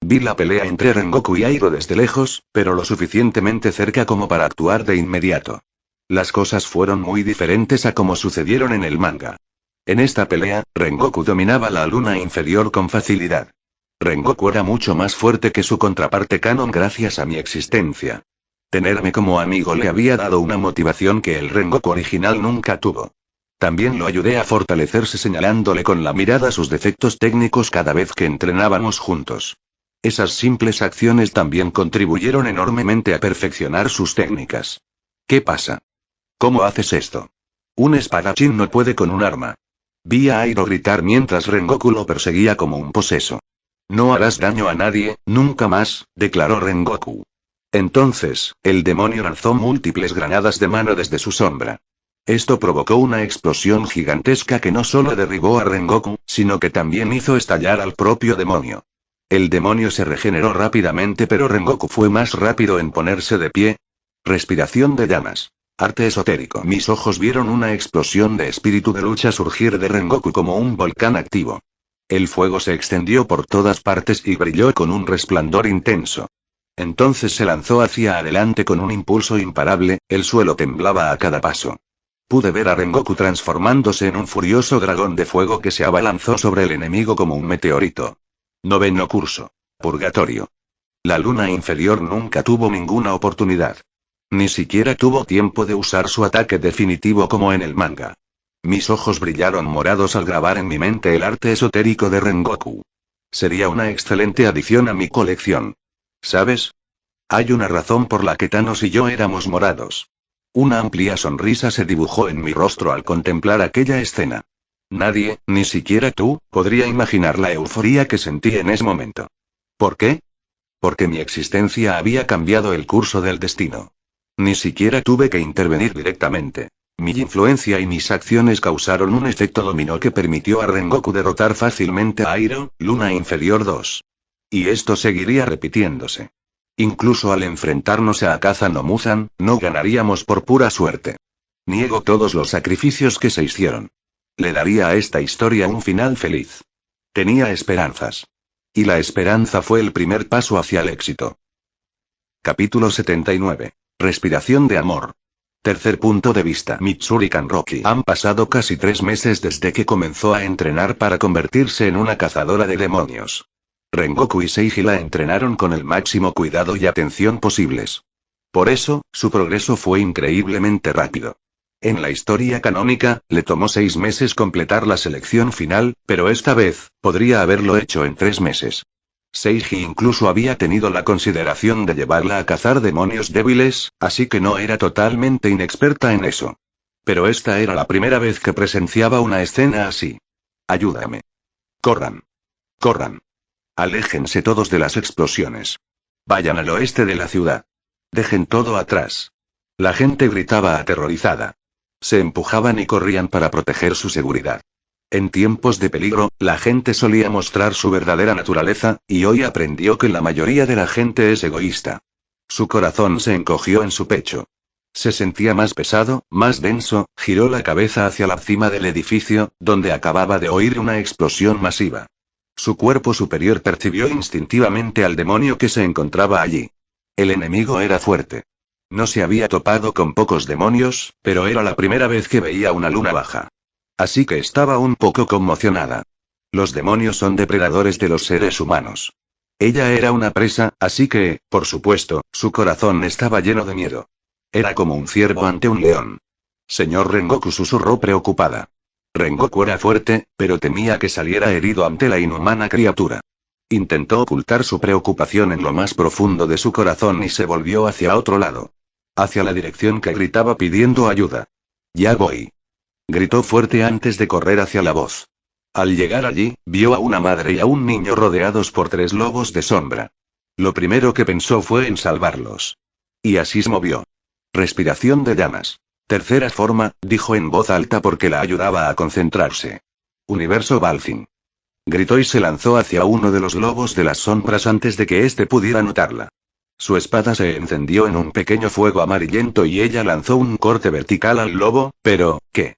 Vi la pelea entre Rengoku y Airo desde lejos, pero lo suficientemente cerca como para actuar de inmediato. Las cosas fueron muy diferentes a como sucedieron en el manga. En esta pelea, Rengoku dominaba la luna inferior con facilidad. Rengoku era mucho más fuerte que su contraparte Kanon gracias a mi existencia. Tenerme como amigo le había dado una motivación que el Rengoku original nunca tuvo. También lo ayudé a fortalecerse señalándole con la mirada sus defectos técnicos cada vez que entrenábamos juntos. Esas simples acciones también contribuyeron enormemente a perfeccionar sus técnicas. ¿Qué pasa? ¿Cómo haces esto? Un espadachín no puede con un arma. Vi a Airo gritar mientras Rengoku lo perseguía como un poseso. No harás daño a nadie, nunca más, declaró Rengoku. Entonces, el demonio lanzó múltiples granadas de mano desde su sombra. Esto provocó una explosión gigantesca que no solo derribó a Rengoku, sino que también hizo estallar al propio demonio. El demonio se regeneró rápidamente, pero Rengoku fue más rápido en ponerse de pie. Respiración de llamas. Arte esotérico. Mis ojos vieron una explosión de espíritu de lucha surgir de Rengoku como un volcán activo. El fuego se extendió por todas partes y brilló con un resplandor intenso. Entonces se lanzó hacia adelante con un impulso imparable, el suelo temblaba a cada paso. Pude ver a Rengoku transformándose en un furioso dragón de fuego que se abalanzó sobre el enemigo como un meteorito. Noveno curso. Purgatorio. La luna inferior nunca tuvo ninguna oportunidad. Ni siquiera tuvo tiempo de usar su ataque definitivo como en el manga. Mis ojos brillaron morados al grabar en mi mente el arte esotérico de Rengoku. Sería una excelente adición a mi colección. ¿Sabes? Hay una razón por la que Thanos y yo éramos morados. Una amplia sonrisa se dibujó en mi rostro al contemplar aquella escena. Nadie, ni siquiera tú, podría imaginar la euforía que sentí en ese momento. ¿Por qué? Porque mi existencia había cambiado el curso del destino. Ni siquiera tuve que intervenir directamente. Mi influencia y mis acciones causaron un efecto dominó que permitió a Rengoku derrotar fácilmente a Iroh, Luna Inferior 2. Y esto seguiría repitiéndose. Incluso al enfrentarnos a Akaza no Muzan, no ganaríamos por pura suerte. Niego todos los sacrificios que se hicieron. Le daría a esta historia un final feliz. Tenía esperanzas. Y la esperanza fue el primer paso hacia el éxito. Capítulo 79. Respiración de amor. Tercer punto de vista. Mitsuri Kanroki. Han pasado casi 3 meses desde que comenzó a entrenar para convertirse en una cazadora de demonios. Rengoku y Seiji la entrenaron con el máximo cuidado y atención posibles. Por eso, su progreso fue increíblemente rápido. En la historia canónica, le tomó 6 meses completar la selección final, pero esta vez, podría haberlo hecho en 3 meses. Seiji incluso había tenido la consideración de llevarla a cazar demonios débiles, así que no era totalmente inexperta en eso. Pero esta era la primera vez que presenciaba una escena así. Ayúdame. Corran. Corran. Aléjense todos de las explosiones. Vayan al oeste de la ciudad. Dejen todo atrás. La gente gritaba aterrorizada. Se empujaban y corrían para proteger su seguridad. En tiempos de peligro, la gente solía mostrar su verdadera naturaleza, y hoy aprendió que la mayoría de la gente es egoísta. Su corazón se encogió en su pecho. Se sentía más pesado, más denso, giró la cabeza hacia la cima del edificio, donde acababa de oír una explosión masiva. Su cuerpo superior percibió instintivamente al demonio que se encontraba allí. El enemigo era fuerte. No se había topado con pocos demonios, pero era la primera vez que veía una luna baja. Así que estaba un poco conmocionada. Los demonios son depredadores de los seres humanos. Ella era una presa, así que, por supuesto, su corazón estaba lleno de miedo. Era como un ciervo ante un león. Señor Rengoku, susurró preocupada. Rengoku era fuerte, pero temía que saliera herido ante la inhumana criatura. Intentó ocultar su preocupación en lo más profundo de su corazón y se volvió hacia otro lado. Hacia la dirección que gritaba pidiendo ayuda. Ya voy. Gritó fuerte antes de correr hacia la voz. Al llegar allí, vio a una madre y a un niño rodeados por 3 lobos de sombra. Lo primero que pensó fue en salvarlos. Y así se movió. Respiración de llamas. Tercera forma, dijo en voz alta porque la ayudaba a concentrarse. Universo Balfin. Gritó y se lanzó hacia uno de los lobos de las sombras antes de que éste pudiera notarla. Su espada se encendió en un pequeño fuego amarillento y ella lanzó un corte vertical al lobo, pero, ¿qué?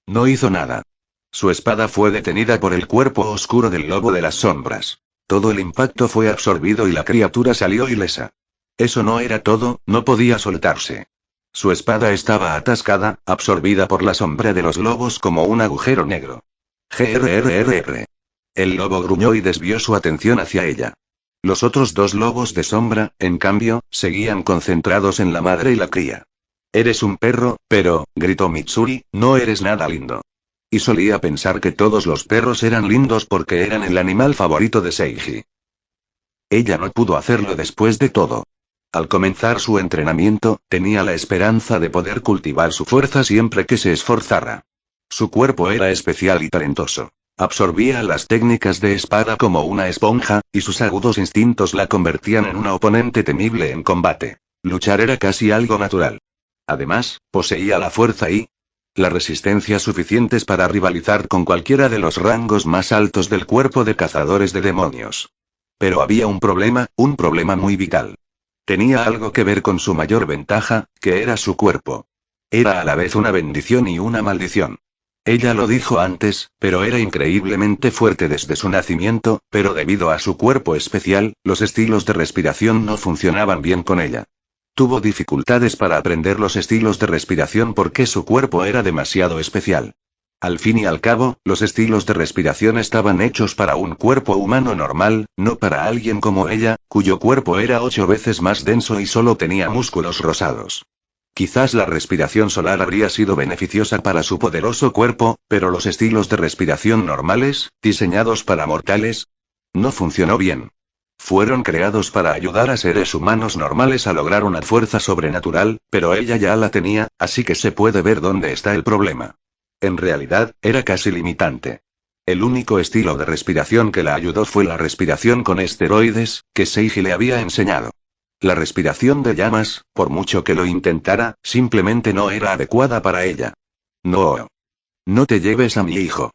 No hizo nada. Su espada fue detenida por el cuerpo oscuro del lobo de las sombras. Todo el impacto fue absorbido y la criatura salió ilesa. Eso no era todo, no podía soltarse. Su espada estaba atascada, absorbida por la sombra de los lobos como un agujero negro. Grrrr. El lobo gruñó y desvió su atención hacia ella. Los otros 2 lobos de sombra, en cambio, seguían concentrados en la madre y la cría. Eres un perro, pero, gritó Mitsuri, no eres nada lindo. Y solía pensar que todos los perros eran lindos porque eran el animal favorito de Seiji. Ella no pudo hacerlo después de todo. Al comenzar su entrenamiento, tenía la esperanza de poder cultivar su fuerza siempre que se esforzara. Su cuerpo era especial y talentoso. Absorbía las técnicas de espada como una esponja, y sus agudos instintos la convertían en una oponente temible en combate. Luchar era casi algo natural. Además, poseía la fuerza y la resistencia suficientes para rivalizar con cualquiera de los rangos más altos del cuerpo de cazadores de demonios. Pero había un problema muy vital. Tenía algo que ver con su mayor ventaja, que era su cuerpo. Era a la vez una bendición y una maldición. Ella lo dijo antes, pero era increíblemente fuerte desde su nacimiento, pero debido a su cuerpo especial, los estilos de respiración no funcionaban bien con ella. Tuvo dificultades para aprender los estilos de respiración porque su cuerpo era demasiado especial. Al fin y al cabo, los estilos de respiración estaban hechos para un cuerpo humano normal, no para alguien como ella, cuyo cuerpo era 8 veces más denso y solo tenía músculos rosados. Quizás la respiración solar habría sido beneficiosa para su poderoso cuerpo, pero los estilos de respiración normales, diseñados para mortales, no funcionó bien. Fueron creados para ayudar a seres humanos normales a lograr una fuerza sobrenatural, pero ella ya la tenía, así que se puede ver dónde está el problema. En realidad, era casi limitante. El único estilo de respiración que la ayudó fue la respiración con esteroides, que Seiji le había enseñado. La respiración de llamas, por mucho que lo intentara, simplemente no era adecuada para ella. No. No te lleves a mi hijo.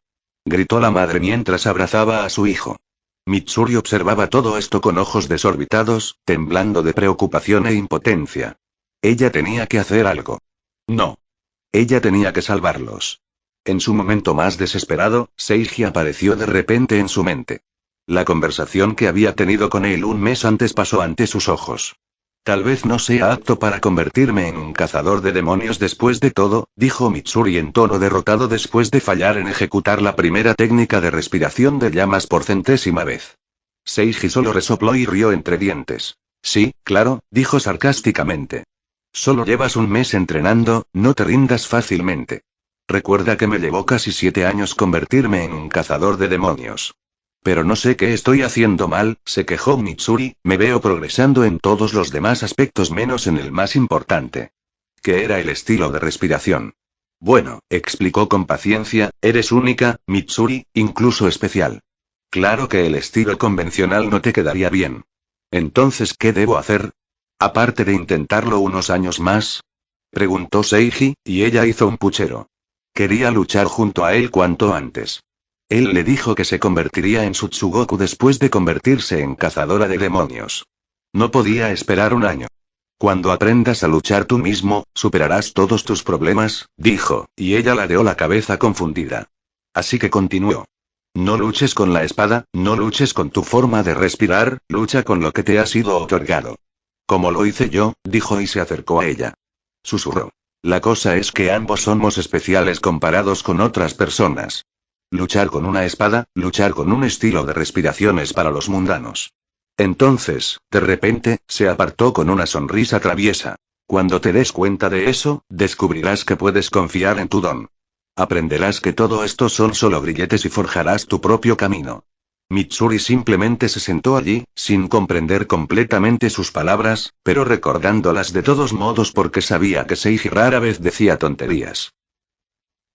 Gritó la madre mientras abrazaba a su hijo. Mitsuri observaba todo esto con ojos desorbitados, temblando de preocupación e impotencia. Ella tenía que hacer algo. No. Ella tenía que salvarlos. En su momento más desesperado, Seiji apareció de repente en su mente. La conversación que había tenido con él un mes antes pasó ante sus ojos. Tal vez no sea apto para convertirme en un cazador de demonios después de todo, dijo Mitsuri en tono derrotado después de fallar en ejecutar la primera técnica de respiración de llamas por 100ª vez. Seiji solo resopló y rió entre dientes. Sí, claro, dijo sarcásticamente. Solo llevas un mes entrenando, no te rindas fácilmente. Recuerda que me llevó casi 7 años convertirme en un cazador de demonios. Pero no sé qué estoy haciendo mal, se quejó Mitsuri, me veo progresando en todos los demás aspectos menos en el más importante. ¿Qué era el estilo de respiración? Bueno, explicó con paciencia, eres única, Mitsuri, incluso especial. Claro que el estilo convencional no te quedaría bien. Entonces, ¿qué debo hacer? Aparte de intentarlo unos años más. Preguntó Seiji, y ella hizo un puchero. Quería luchar junto a él cuanto antes. Él le dijo que se convertiría en Sutsugoku después de convertirse en cazadora de demonios. No podía esperar un año. Cuando aprendas a luchar tú mismo, superarás todos tus problemas, dijo, y ella ladeó la cabeza confundida. Así que continuó. No luches con la espada, no luches con tu forma de respirar, lucha con lo que te ha sido otorgado. Como lo hice yo, dijo y se acercó a ella. Susurró. La cosa es que ambos somos especiales comparados con otras personas. Luchar con una espada, luchar con un estilo de respiración es para los mundanos. Entonces, de repente, se apartó con una sonrisa traviesa. Cuando te des cuenta de eso, descubrirás que puedes confiar en tu don. Aprenderás que todo esto son solo grilletes y forjarás tu propio camino. Mitsuri simplemente se sentó allí, sin comprender completamente sus palabras, pero recordándolas de todos modos porque sabía que Seiji rara vez decía tonterías.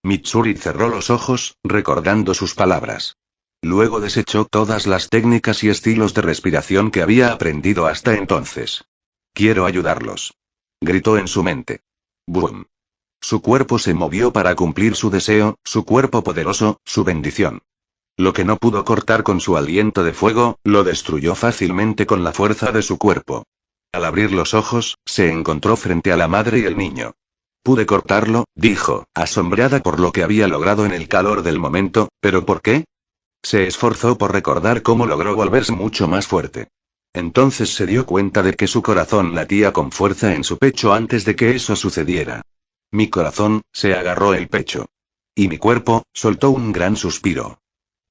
Mitsuri cerró los ojos, recordando sus palabras. Luego desechó todas las técnicas y estilos de respiración que había aprendido hasta entonces. Quiero ayudarlos. Gritó en su mente. ¡Bum! Su cuerpo se movió para cumplir su deseo, su cuerpo poderoso, su bendición. Lo que no pudo cortar con su aliento de fuego, lo destruyó fácilmente con la fuerza de su cuerpo. Al abrir los ojos, se encontró frente a la madre y el niño. Pude cortarlo, dijo, asombrada por lo que había logrado en el calor del momento, ¿pero por qué? Se esforzó por recordar cómo logró volverse mucho más fuerte. Entonces se dio cuenta de que su corazón latía con fuerza en su pecho antes de que eso sucediera. Mi corazón, se agarró el pecho. Y mi cuerpo, soltó un gran suspiro.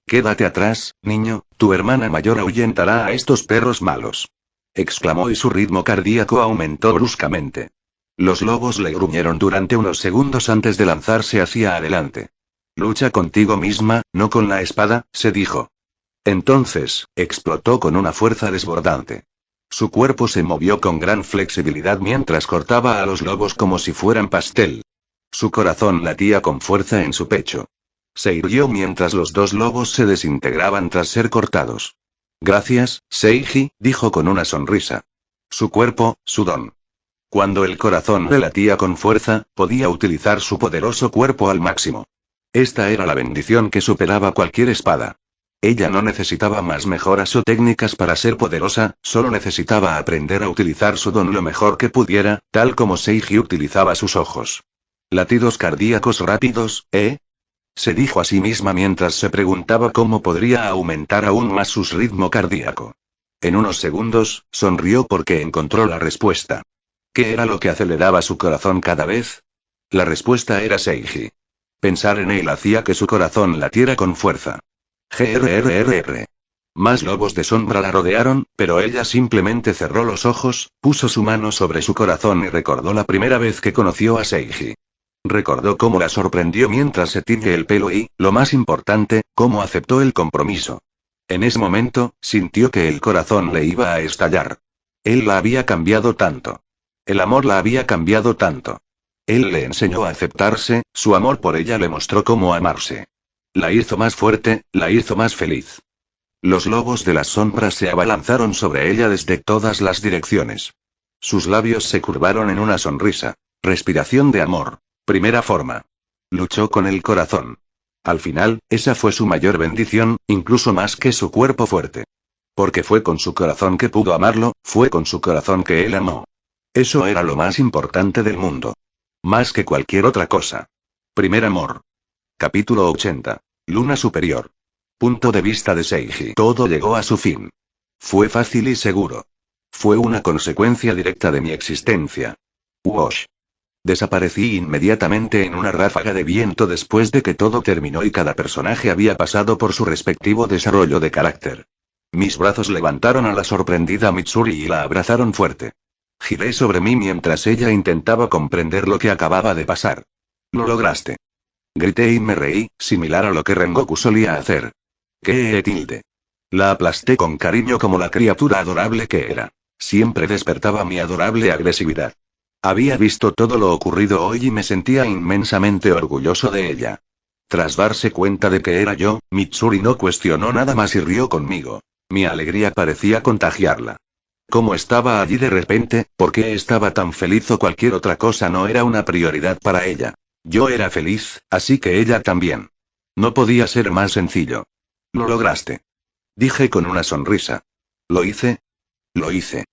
Quédate atrás, niño, tu hermana mayor ahuyentará a estos perros malos. Exclamó y su ritmo cardíaco aumentó bruscamente. Los lobos le gruñeron durante unos segundos antes de lanzarse hacia adelante. Lucha contigo misma, no con la espada, se dijo. Entonces, explotó con una fuerza desbordante. Su cuerpo se movió con gran flexibilidad mientras cortaba a los lobos como si fueran pastel. Su corazón latía con fuerza en su pecho. Se irguió mientras los dos lobos se desintegraban tras ser cortados. Gracias, Seiji, dijo con una sonrisa. Su cuerpo, su don. Cuando el corazón le latía con fuerza, podía utilizar su poderoso cuerpo al máximo. Esta era la bendición que superaba cualquier espada. Ella no necesitaba más mejoras o técnicas para ser poderosa, solo necesitaba aprender a utilizar su don lo mejor que pudiera, tal como Seiji utilizaba sus ojos. Latidos cardíacos rápidos, ¿eh? Se dijo a sí misma mientras se preguntaba cómo podría aumentar aún más su ritmo cardíaco. En unos segundos, sonrió porque encontró la respuesta. ¿Qué era lo que aceleraba su corazón cada vez? La respuesta era Seiji. Pensar en él hacía que su corazón latiera con fuerza. Grrrr. Más lobos de sombra la rodearon, pero ella simplemente cerró los ojos, puso su mano sobre su corazón y recordó la primera vez que conoció a Seiji. Recordó cómo la sorprendió mientras se tiñe el pelo y, lo más importante, cómo aceptó el compromiso. En ese momento, sintió que el corazón le iba a estallar. Él la había cambiado tanto. El amor la había cambiado tanto. Él le enseñó a aceptarse, su amor por ella le mostró cómo amarse. La hizo más fuerte, la hizo más feliz. Los lobos de las sombras se abalanzaron sobre ella desde todas las direcciones. Sus labios se curvaron en una sonrisa. Respiración de amor. Primera forma. Luchó con el corazón. Al final, esa fue su mayor bendición, incluso más que su cuerpo fuerte. Porque fue con su corazón que pudo amarlo, fue con su corazón que él amó. Eso era lo más importante del mundo. Más que cualquier otra cosa. Primer amor. Capítulo 80. Luna superior. Punto de vista de Seiji. Todo llegó a su fin. Fue fácil y seguro. Fue una consecuencia directa de mi existencia. Wash. Desaparecí inmediatamente en una ráfaga de viento después de que todo terminó y cada personaje había pasado por su respectivo desarrollo de carácter. Mis brazos levantaron a la sorprendida Mitsuri y la abrazaron fuerte. Giré sobre mí mientras ella intentaba comprender lo que acababa de pasar. Lo lograste. Grité y me reí, similar a lo que Rengoku solía hacer. ¿Qué tilde? La aplasté con cariño como la criatura adorable que era. Siempre despertaba mi adorable agresividad. Había visto todo lo ocurrido hoy y me sentía inmensamente orgulloso de ella. Tras darse cuenta de que era yo, Mitsuri no cuestionó nada más y rió conmigo. Mi alegría parecía contagiarla. ¿Cómo estaba allí de repente? ¿Por qué estaba tan feliz o cualquier otra cosa no era una prioridad para ella? Yo era feliz, así que ella también. No podía ser más sencillo. Lo lograste. Dije con una sonrisa. ¿Lo hice? Lo hice.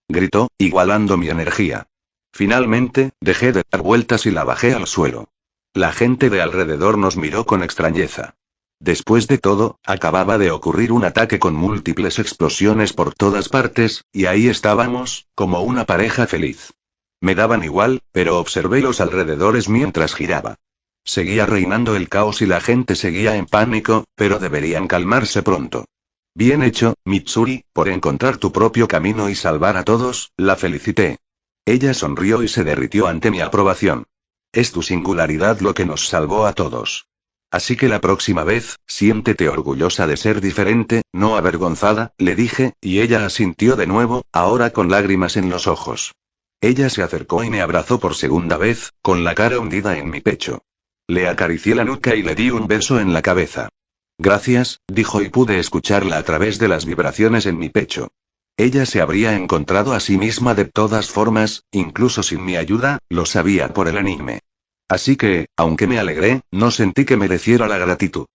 Gritó, igualando mi energía. Finalmente, dejé de dar vueltas y la bajé al suelo. La gente de alrededor nos miró con extrañeza. Después de todo, acababa de ocurrir un ataque con múltiples explosiones por todas partes, y ahí estábamos, como una pareja feliz. Me daban igual, pero observé los alrededores mientras giraba. Seguía reinando el caos y la gente seguía en pánico, pero deberían calmarse pronto. Bien hecho, Mitsuri, por encontrar tu propio camino y salvar a todos, la felicité. Ella sonrió y se derritió ante mi aprobación. Es tu singularidad lo que nos salvó a todos. Así que la próxima vez, siéntete orgullosa de ser diferente, no avergonzada, le dije, y ella asintió de nuevo, ahora con lágrimas en los ojos. Ella se acercó y me abrazó por segunda vez, con la cara hundida en mi pecho. Le acaricié la nuca y le di un beso en la cabeza. Gracias, dijo y pude escucharla a través de las vibraciones en mi pecho. Ella se habría encontrado a sí misma de todas formas, incluso sin mi ayuda, lo sabía por el anime. Así que, aunque me alegré, no sentí que mereciera la gratitud.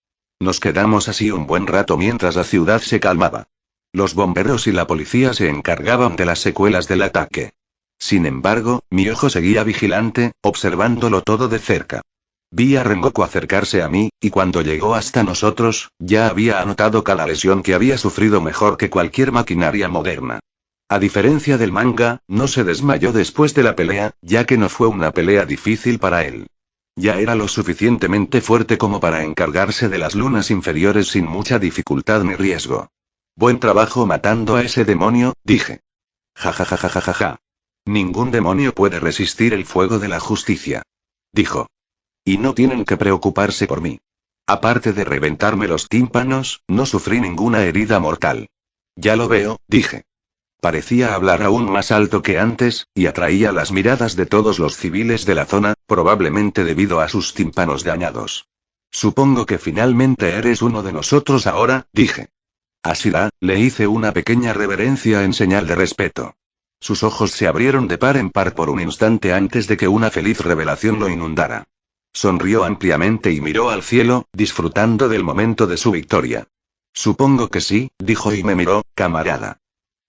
Nos quedamos así un buen rato mientras la ciudad se calmaba. Los bomberos y la policía se encargaban de las secuelas del ataque. Sin embargo, mi ojo seguía vigilante, observándolo todo de cerca. Vi a Rengoku acercarse a mí, y cuando llegó hasta nosotros, ya había anotado cada lesión que había sufrido mejor que cualquier maquinaria moderna. A diferencia del manga, no se desmayó después de la pelea, ya que no fue una pelea difícil para él. Ya era lo suficientemente fuerte como para encargarse de las lunas inferiores sin mucha dificultad ni riesgo. Buen trabajo matando a ese demonio, dije. Ja. Ningún demonio puede resistir el fuego de la justicia. Dijo. Y no tienen que preocuparse por mí. Aparte de reventarme los tímpanos, no sufrí ninguna herida mortal. Ya lo veo, dije. Parecía hablar aún más alto que antes, y atraía las miradas de todos los civiles de la zona, probablemente debido a sus tímpanos dañados. Supongo que finalmente eres uno de nosotros ahora, dije. Asira, le hice una pequeña reverencia en señal de respeto. Sus ojos se abrieron de par en par por un instante antes de que una feliz revelación lo inundara. Sonrió ampliamente y miró al cielo, disfrutando del momento de su victoria. Supongo que sí, dijo y me miró, camarada.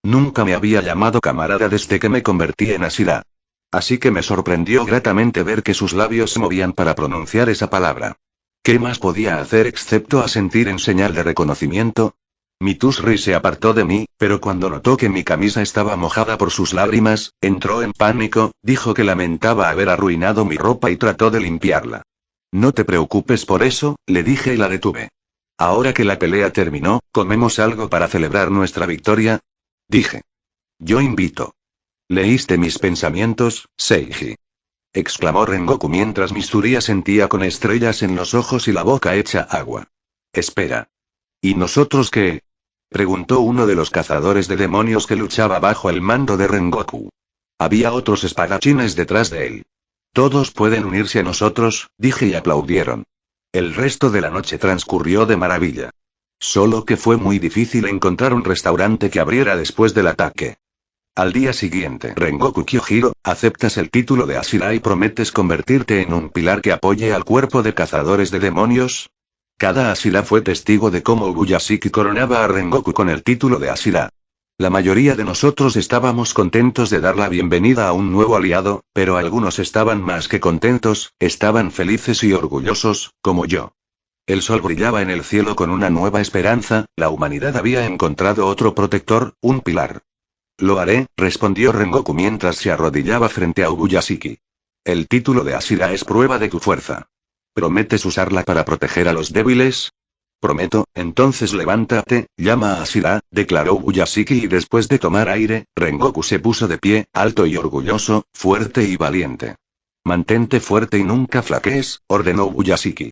Nunca me había llamado camarada desde que me convertí en Asira. Así que me sorprendió gratamente ver que sus labios se movían para pronunciar esa palabra. ¿Qué más podía hacer excepto asentir en señal de reconocimiento? Mitusri se apartó de mí, pero cuando notó que mi camisa estaba mojada por sus lágrimas, entró en pánico, dijo que lamentaba haber arruinado mi ropa y trató de limpiarla. No te preocupes por eso, le dije y la detuve. Ahora que la pelea terminó, ¿comemos algo para celebrar nuestra victoria? Dije. Yo invito. ¿Leíste mis pensamientos, Seiji? Exclamó Rengoku mientras Mitsuri sentía con estrellas en los ojos y la boca hecha agua. Espera. ¿Y nosotros qué? Preguntó uno de los cazadores de demonios que luchaba bajo el mando de Rengoku. Había otros espadachines detrás de él. Todos pueden unirse a nosotros, dije y aplaudieron. El resto de la noche transcurrió de maravilla. Solo que fue muy difícil encontrar un restaurante que abriera después del ataque. Al día siguiente, Rengoku Kyojiro, aceptas el título de Ashira y prometes convertirte en un pilar que apoye al cuerpo de cazadores de demonios. Cada Ashira fue testigo de cómo Ubuyashiki coronaba a Rengoku con el título de Ashira. La mayoría de nosotros estábamos contentos de dar la bienvenida a un nuevo aliado, pero algunos estaban más que contentos, estaban felices y orgullosos, como yo. El sol brillaba en el cielo con una nueva esperanza, la humanidad había encontrado otro protector, un pilar. Lo haré, respondió Rengoku mientras se arrodillaba frente a Ubuyashiki. El título de Ashira es prueba de tu fuerza. ¿Prometes usarla para proteger a los débiles? Prometo, entonces levántate, llama a Ashira, declaró Ubuyashiki y después de tomar aire, Rengoku se puso de pie, alto y orgulloso, fuerte y valiente. Mantente fuerte y nunca flaquees, ordenó Ubuyashiki.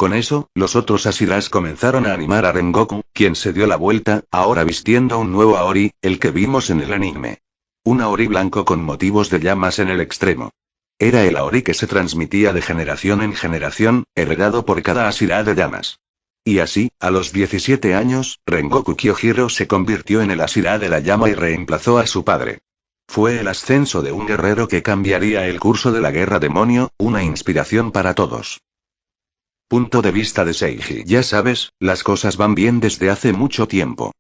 Con eso, los otros Ashiras comenzaron a animar a Rengoku, quien se dio la vuelta, ahora vistiendo un nuevo Aori, el que vimos en el anime. Un Aori blanco con motivos de llamas en el extremo. Era el Aori que se transmitía de generación en generación, heredado por cada Ashira de llamas. Y así, a los 17 años, Rengoku Kyojiro se convirtió en el Ashira de la llama y reemplazó a su padre. Fue el ascenso de un guerrero que cambiaría el curso de la guerra demonio, una inspiración para todos. Punto de vista de Seiji. Ya sabes, las cosas van bien desde hace mucho tiempo.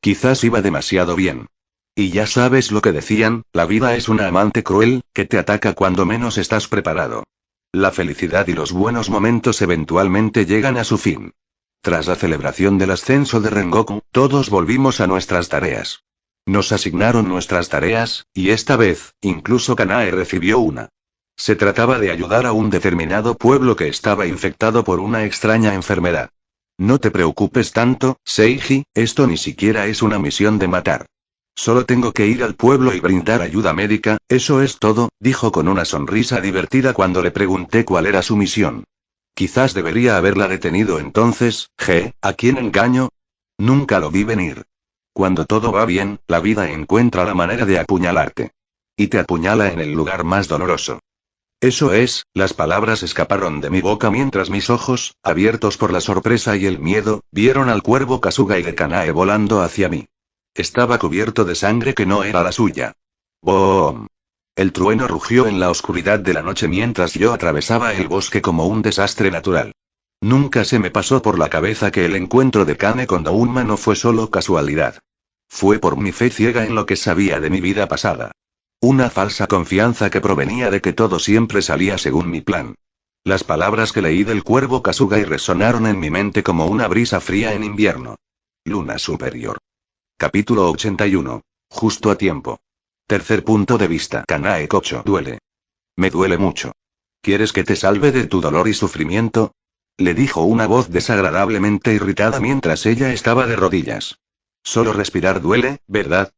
Quizás iba demasiado bien. Y ya sabes lo que decían, la vida es una amante cruel, que te ataca cuando menos estás preparado. La felicidad y los buenos momentos eventualmente llegan a su fin. Tras la celebración del ascenso de Rengoku, todos volvimos a nuestras tareas. Nos asignaron nuestras tareas, y esta vez, incluso Kanae recibió una. Se trataba de ayudar a un determinado pueblo que estaba infectado por una extraña enfermedad. No te preocupes tanto, Seiji, esto ni siquiera es una misión de matar. Solo tengo que ir al pueblo y brindar ayuda médica, eso es todo, dijo con una sonrisa divertida cuando le pregunté cuál era su misión. Quizás debería haberla detenido entonces, ¿a quién engaño? Nunca lo vi venir. Cuando todo va bien, la vida encuentra la manera de apuñalarte. Y te apuñala en el lugar más doloroso. Eso es, las palabras escaparon de mi boca mientras mis ojos, abiertos por la sorpresa y el miedo, vieron al cuervo Kasuga y de Kanae volando hacia mí. Estaba cubierto de sangre que no era la suya. ¡Boom! El trueno rugió en la oscuridad de la noche mientras yo atravesaba el bosque como un desastre natural. Nunca se me pasó por la cabeza que el encuentro de Kane con Douma no fue solo casualidad. Fue por mi fe ciega en lo que sabía de mi vida pasada. Una falsa confianza que provenía de que todo siempre salía según mi plan. Las palabras que leí del cuervo Kasuga y resonaron en mi mente como una brisa fría en invierno. Luna superior. Capítulo 81. Justo a tiempo. Tercer punto de vista. Kanae Kocho. Duele. Me duele mucho. ¿Quieres que te salve de tu dolor y sufrimiento? Le dijo una voz desagradablemente irritada mientras ella estaba de rodillas. Solo respirar duele, ¿verdad?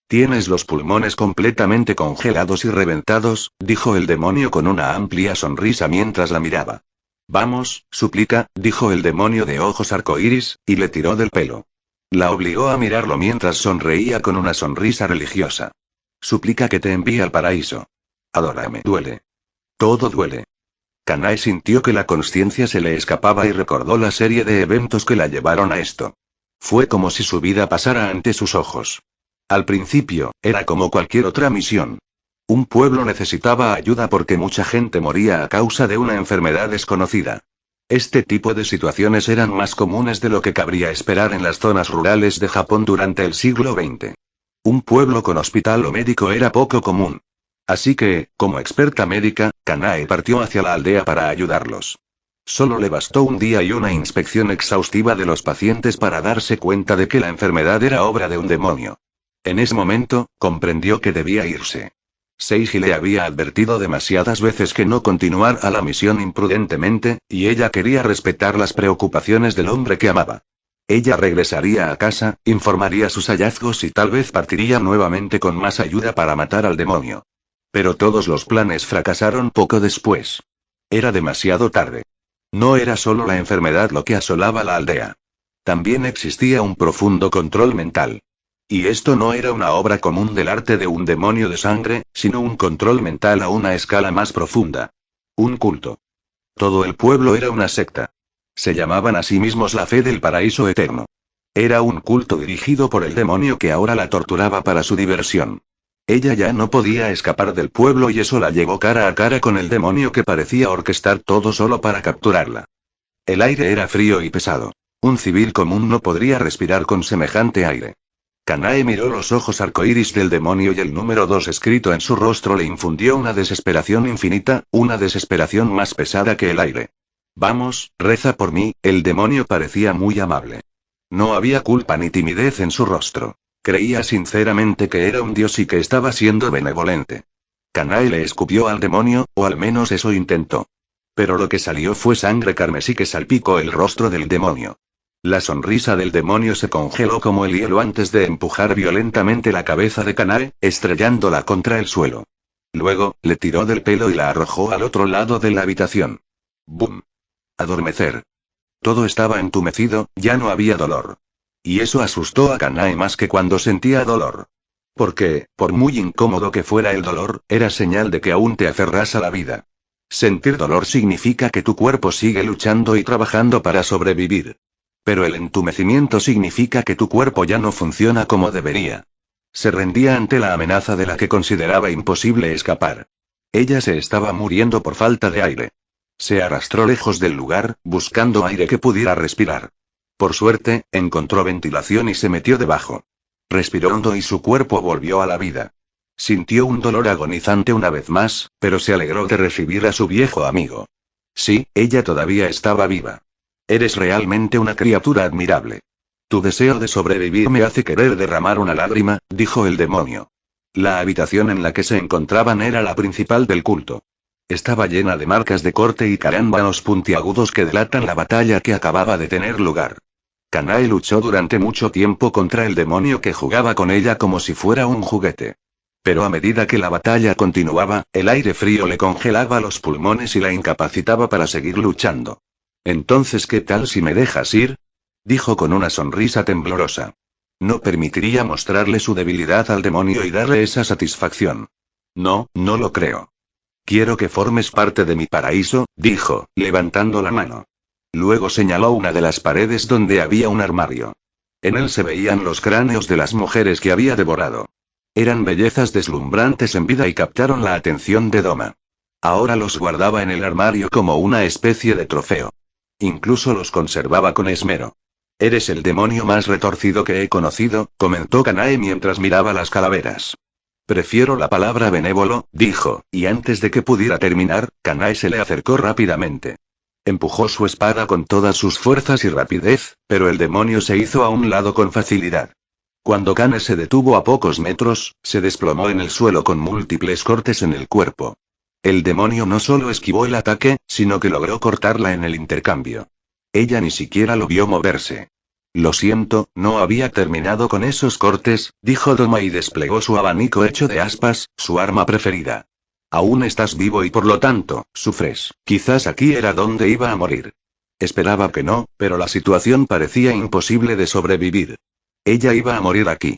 Tienes los pulmones completamente congelados y reventados, dijo el demonio con una amplia sonrisa mientras la miraba. Vamos, suplica, dijo el demonio de ojos arcoíris, y le tiró del pelo. La obligó a mirarlo mientras sonreía con una sonrisa religiosa. Suplica que te envíe al paraíso. Adórame. Duele. Todo duele. Kanae sintió que la consciencia se le escapaba y recordó la serie de eventos que la llevaron a esto. Fue como si su vida pasara ante sus ojos. Al principio, era como cualquier otra misión. Un pueblo necesitaba ayuda porque mucha gente moría a causa de una enfermedad desconocida. Este tipo de situaciones eran más comunes de lo que cabría esperar en las zonas rurales de Japón durante el siglo XX. Un pueblo con hospital o médico era poco común. Así que, como experta médica, Kanae partió hacia la aldea para ayudarlos. Solo le bastó un día y una inspección exhaustiva de los pacientes para darse cuenta de que la enfermedad era obra de un demonio. En ese momento, comprendió que debía irse. Seiji le había advertido demasiadas veces que no continuara la misión imprudentemente, y ella quería respetar las preocupaciones del hombre que amaba. Ella regresaría a casa, informaría sus hallazgos y tal vez partiría nuevamente con más ayuda para matar al demonio. Pero todos los planes fracasaron poco después. Era demasiado tarde. No era solo la enfermedad lo que asolaba la aldea. También existía un profundo control mental. Y esto no era una obra común del arte de un demonio de sangre, sino un control mental a una escala más profunda. Un culto. Todo el pueblo era una secta. Se llamaban a sí mismos la fe del paraíso eterno. Era un culto dirigido por el demonio que ahora la torturaba para su diversión. Ella ya no podía escapar del pueblo y eso la llevó cara a cara con el demonio que parecía orquestar todo solo para capturarla. El aire era frío y pesado. Un civil común no podría respirar con semejante aire. Kanae miró los ojos arcoíris del demonio y el número 2 escrito en su rostro le infundió una desesperación infinita, una desesperación más pesada que el aire. Vamos, reza por mí, el demonio parecía muy amable. No había culpa ni timidez en su rostro. Creía sinceramente que era un dios y que estaba siendo benevolente. Kanae le escupió al demonio, o al menos eso intentó. Pero lo que salió fue sangre carmesí que salpicó el rostro del demonio. La sonrisa del demonio se congeló como el hielo antes de empujar violentamente la cabeza de Kanae, estrellándola contra el suelo. Luego, le tiró del pelo y la arrojó al otro lado de la habitación. ¡Bum! Adormecer. Todo estaba entumecido, ya no había dolor. Y eso asustó a Kanae más que cuando sentía dolor. Porque, por muy incómodo que fuera el dolor, era señal de que aún te aferras a la vida. Sentir dolor significa que tu cuerpo sigue luchando y trabajando para sobrevivir. Pero el entumecimiento significa que tu cuerpo ya no funciona como debería. Se rendía ante la amenaza de la que consideraba imposible escapar. Ella se estaba muriendo por falta de aire. Se arrastró lejos del lugar, buscando aire que pudiera respirar. Por suerte, encontró ventilación y se metió debajo. Respiró hondo y su cuerpo volvió a la vida. Sintió un dolor agonizante una vez más, pero se alegró de recibir a su viejo amigo. Sí, ella todavía estaba viva. Eres realmente una criatura admirable. Tu deseo de sobrevivir me hace querer derramar una lágrima, dijo el demonio. La habitación en la que se encontraban era la principal del culto. Estaba llena de marcas de corte y carámbanos puntiagudos que delatan la batalla que acababa de tener lugar. Kanae luchó durante mucho tiempo contra el demonio que jugaba con ella como si fuera un juguete. Pero a medida que la batalla continuaba, el aire frío le congelaba los pulmones y la incapacitaba para seguir luchando. Entonces, ¿qué tal si me dejas ir? Dijo con una sonrisa temblorosa. No permitiría mostrarle su debilidad al demonio y darle esa satisfacción. No, no lo creo. Quiero que formes parte de mi paraíso, dijo, levantando la mano. Luego señaló una de las paredes donde había un armario. En él se veían los cráneos de las mujeres que había devorado. Eran bellezas deslumbrantes en vida y captaron la atención de Doma. Ahora los guardaba en el armario como una especie de trofeo. Incluso los conservaba con esmero. Eres el demonio más retorcido que he conocido, comentó Kanae mientras miraba las calaveras. Prefiero la palabra benévolo, dijo, y antes de que pudiera terminar, Kanae se le acercó rápidamente. Empujó su espada con todas sus fuerzas y rapidez, pero el demonio se hizo a un lado con facilidad. Cuando Kanae se detuvo a pocos metros, se desplomó en el suelo con múltiples cortes en el cuerpo. El demonio no solo esquivó el ataque, sino que logró cortarla en el intercambio. Ella ni siquiera lo vio moverse. Lo siento, no había terminado con esos cortes, dijo Doma y desplegó su abanico hecho de aspas, su arma preferida. Aún estás vivo y por lo tanto, sufres. Quizás aquí era donde iba a morir. Esperaba que no, pero la situación parecía imposible de sobrevivir. Ella iba a morir aquí.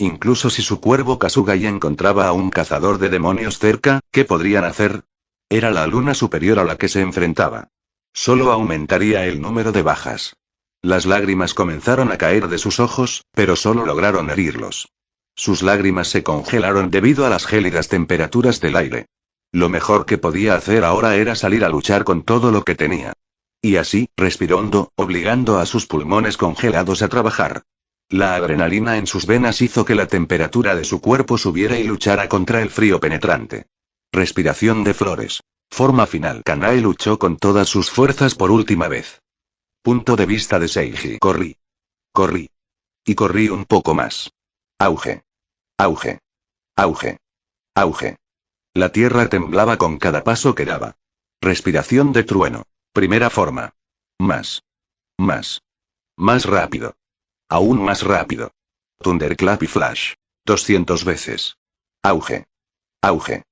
Incluso si su cuervo Kasugai encontraba a un cazador de demonios cerca, ¿qué podrían hacer? Era la luna superior a la que se enfrentaba. Solo aumentaría el número de bajas. Las lágrimas comenzaron a caer de sus ojos, pero solo lograron herirlos. Sus lágrimas se congelaron debido a las gélidas temperaturas del aire. Lo mejor que podía hacer ahora era salir a luchar con todo lo que tenía. Y así, respiró hondo, obligando a sus pulmones congelados a trabajar. La adrenalina en sus venas hizo que la temperatura de su cuerpo subiera y luchara contra el frío penetrante. Respiración de flores. Forma final. Kanae luchó con todas sus fuerzas por última vez. Punto de vista de Seiji. Corrí. Corrí. Y corrí un poco más. Auge. Auge. Auge. Auge. La tierra temblaba con cada paso que daba. Respiración de trueno. Primera forma. Más. Más. Más rápido. Aún más rápido. Thunderclap y flash. 200 veces. Auge. Auge.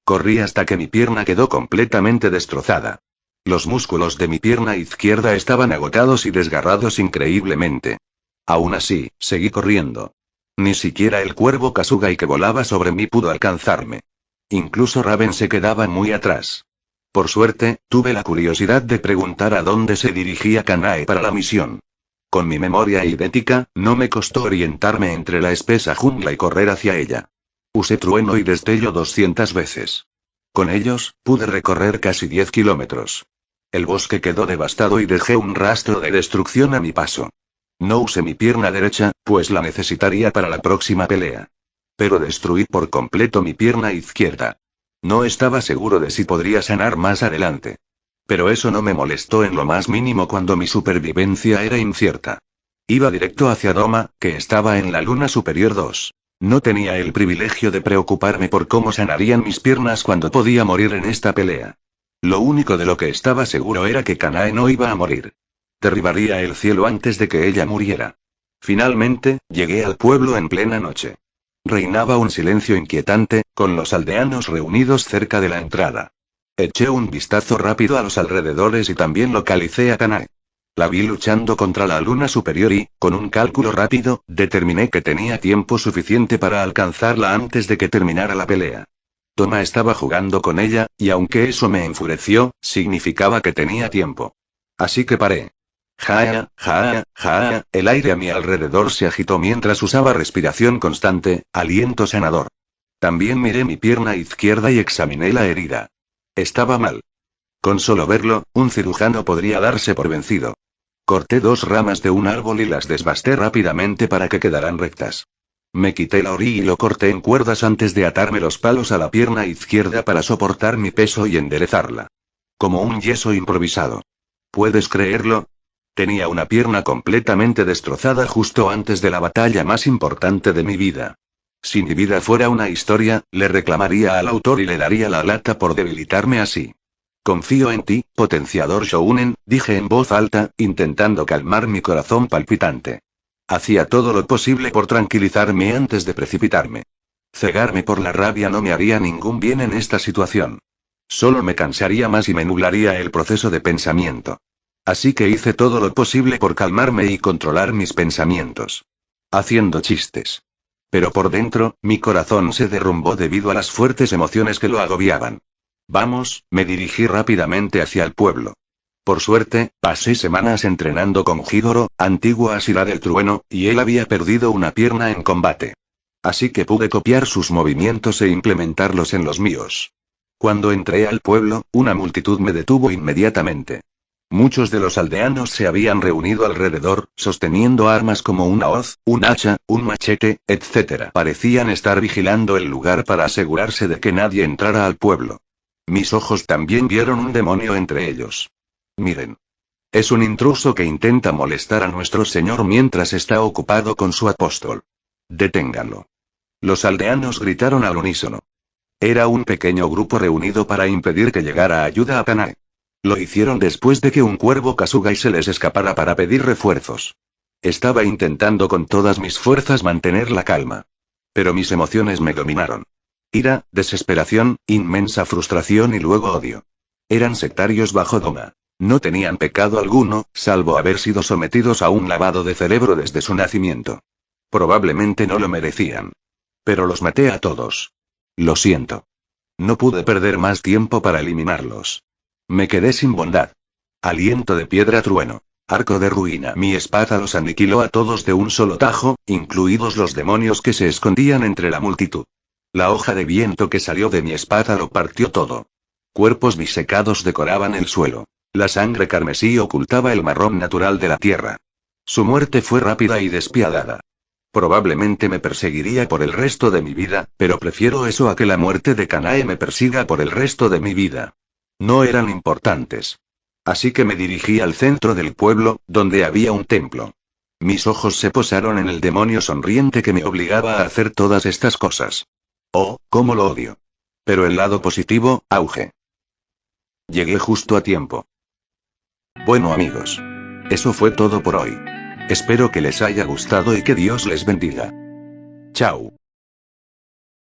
Corrí hasta que mi pierna quedó completamente destrozada. Los músculos de mi pierna izquierda estaban agotados y desgarrados increíblemente. Aún así, seguí corriendo. Ni siquiera el cuervo Kasugai que volaba sobre mí pudo alcanzarme. Incluso Raven se quedaba muy atrás. Por suerte, tuve la curiosidad de preguntar a dónde se dirigía Kanae para la misión. Con mi memoria idéntica, no me costó orientarme entre la espesa jungla y correr hacia ella. Usé trueno y destello 200 veces. Con ellos, pude recorrer casi 10 kilómetros. El bosque quedó devastado y dejé un rastro de destrucción a mi paso. No usé mi pierna derecha, pues la necesitaría para la próxima pelea. Pero destruí por completo mi pierna izquierda. No estaba seguro de si podría sanar más adelante. Pero eso no me molestó en lo más mínimo cuando mi supervivencia era incierta. Iba directo hacia Doma, que estaba en la luna superior 2. No tenía el privilegio de preocuparme por cómo sanarían mis piernas cuando podía morir en esta pelea. Lo único de lo que estaba seguro era que Kanae no iba a morir. Derribaría el cielo antes de que ella muriera. Finalmente, llegué al pueblo en plena noche. Reinaba un silencio inquietante, con los aldeanos reunidos cerca de la entrada. Eché un vistazo rápido a los alrededores y también localicé a Kanae. La vi luchando contra la luna superior y, con un cálculo rápido, determiné que tenía tiempo suficiente para alcanzarla antes de que terminara la pelea. Doma estaba jugando con ella, y aunque eso me enfureció, significaba que tenía tiempo. Así que paré. Jaa, jaa, jaa, el aire a mi alrededor se agitó mientras usaba respiración constante, aliento sanador. También miré mi pierna izquierda y examiné la herida. Estaba mal. Con solo verlo, un cirujano podría darse por vencido. Corté 2 ramas de un árbol y las desbasté rápidamente para que quedaran rectas. Me quité la ori y lo corté en cuerdas antes de atarme los palos a la pierna izquierda para soportar mi peso y enderezarla. Como un yeso improvisado. ¿Puedes creerlo? Tenía una pierna completamente destrozada justo antes de la batalla más importante de mi vida. Si mi vida fuera una historia, le reclamaría al autor y le daría la lata por debilitarme así. Confío en ti, potenciador Shounen, dije en voz alta, intentando calmar mi corazón palpitante. Hacía todo lo posible por tranquilizarme antes de precipitarme. Cegarme por la rabia no me haría ningún bien en esta situación. Solo me cansaría más y me nublaría el proceso de pensamiento. Así que hice todo lo posible por calmarme y controlar mis pensamientos. Haciendo chistes. Pero por dentro, mi corazón se derrumbó debido a las fuertes emociones que lo agobiaban. Vamos, me dirigí rápidamente hacia el pueblo. Por suerte, pasé semanas entrenando con Higoro, antiguo Asira del trueno, y él había perdido una pierna en combate. Así que pude copiar sus movimientos e implementarlos en los míos. Cuando entré al pueblo, una multitud me detuvo inmediatamente. Muchos de los aldeanos se habían reunido alrededor, sosteniendo armas como una hoz, un hacha, un machete, etc. Parecían estar vigilando el lugar para asegurarse de que nadie entrara al pueblo. Mis ojos también vieron un demonio entre ellos. Miren. Es un intruso que intenta molestar a nuestro señor mientras está ocupado con su apóstol. Deténganlo. Los aldeanos gritaron al unísono. Era un pequeño grupo reunido para impedir que llegara ayuda a Kanae. Lo hicieron después de que un cuervo Kasugai se les escapara para pedir refuerzos. Estaba intentando con todas mis fuerzas mantener la calma. Pero mis emociones me dominaron. Ira, desesperación, inmensa frustración y luego odio. Eran sectarios bajo Doma. No tenían pecado alguno, salvo haber sido sometidos a un lavado de cerebro desde su nacimiento. Probablemente no lo merecían. Pero los maté a todos. Lo siento. No pude perder más tiempo para eliminarlos. Me quedé sin bondad. Aliento de piedra trueno. Arco de ruina. Mi espada los aniquiló a todos de un solo tajo, incluidos los demonios que se escondían entre la multitud. La hoja de viento que salió de mi espada lo partió todo. Cuerpos disecados decoraban el suelo. La sangre carmesí ocultaba el marrón natural de la tierra. Su muerte fue rápida y despiadada. Probablemente me perseguiría por el resto de mi vida, pero prefiero eso a que la muerte de Kanae me persiga por el resto de mi vida. No eran importantes. Así que me dirigí al centro del pueblo, donde había un templo. Mis ojos se posaron en el demonio sonriente que me obligaba a hacer todas estas cosas. Oh, cómo lo odio. Pero el lado positivo, auge. Llegué justo a tiempo. Bueno amigos. Eso fue todo por hoy. Espero que les haya gustado y que Dios les bendiga. Chao.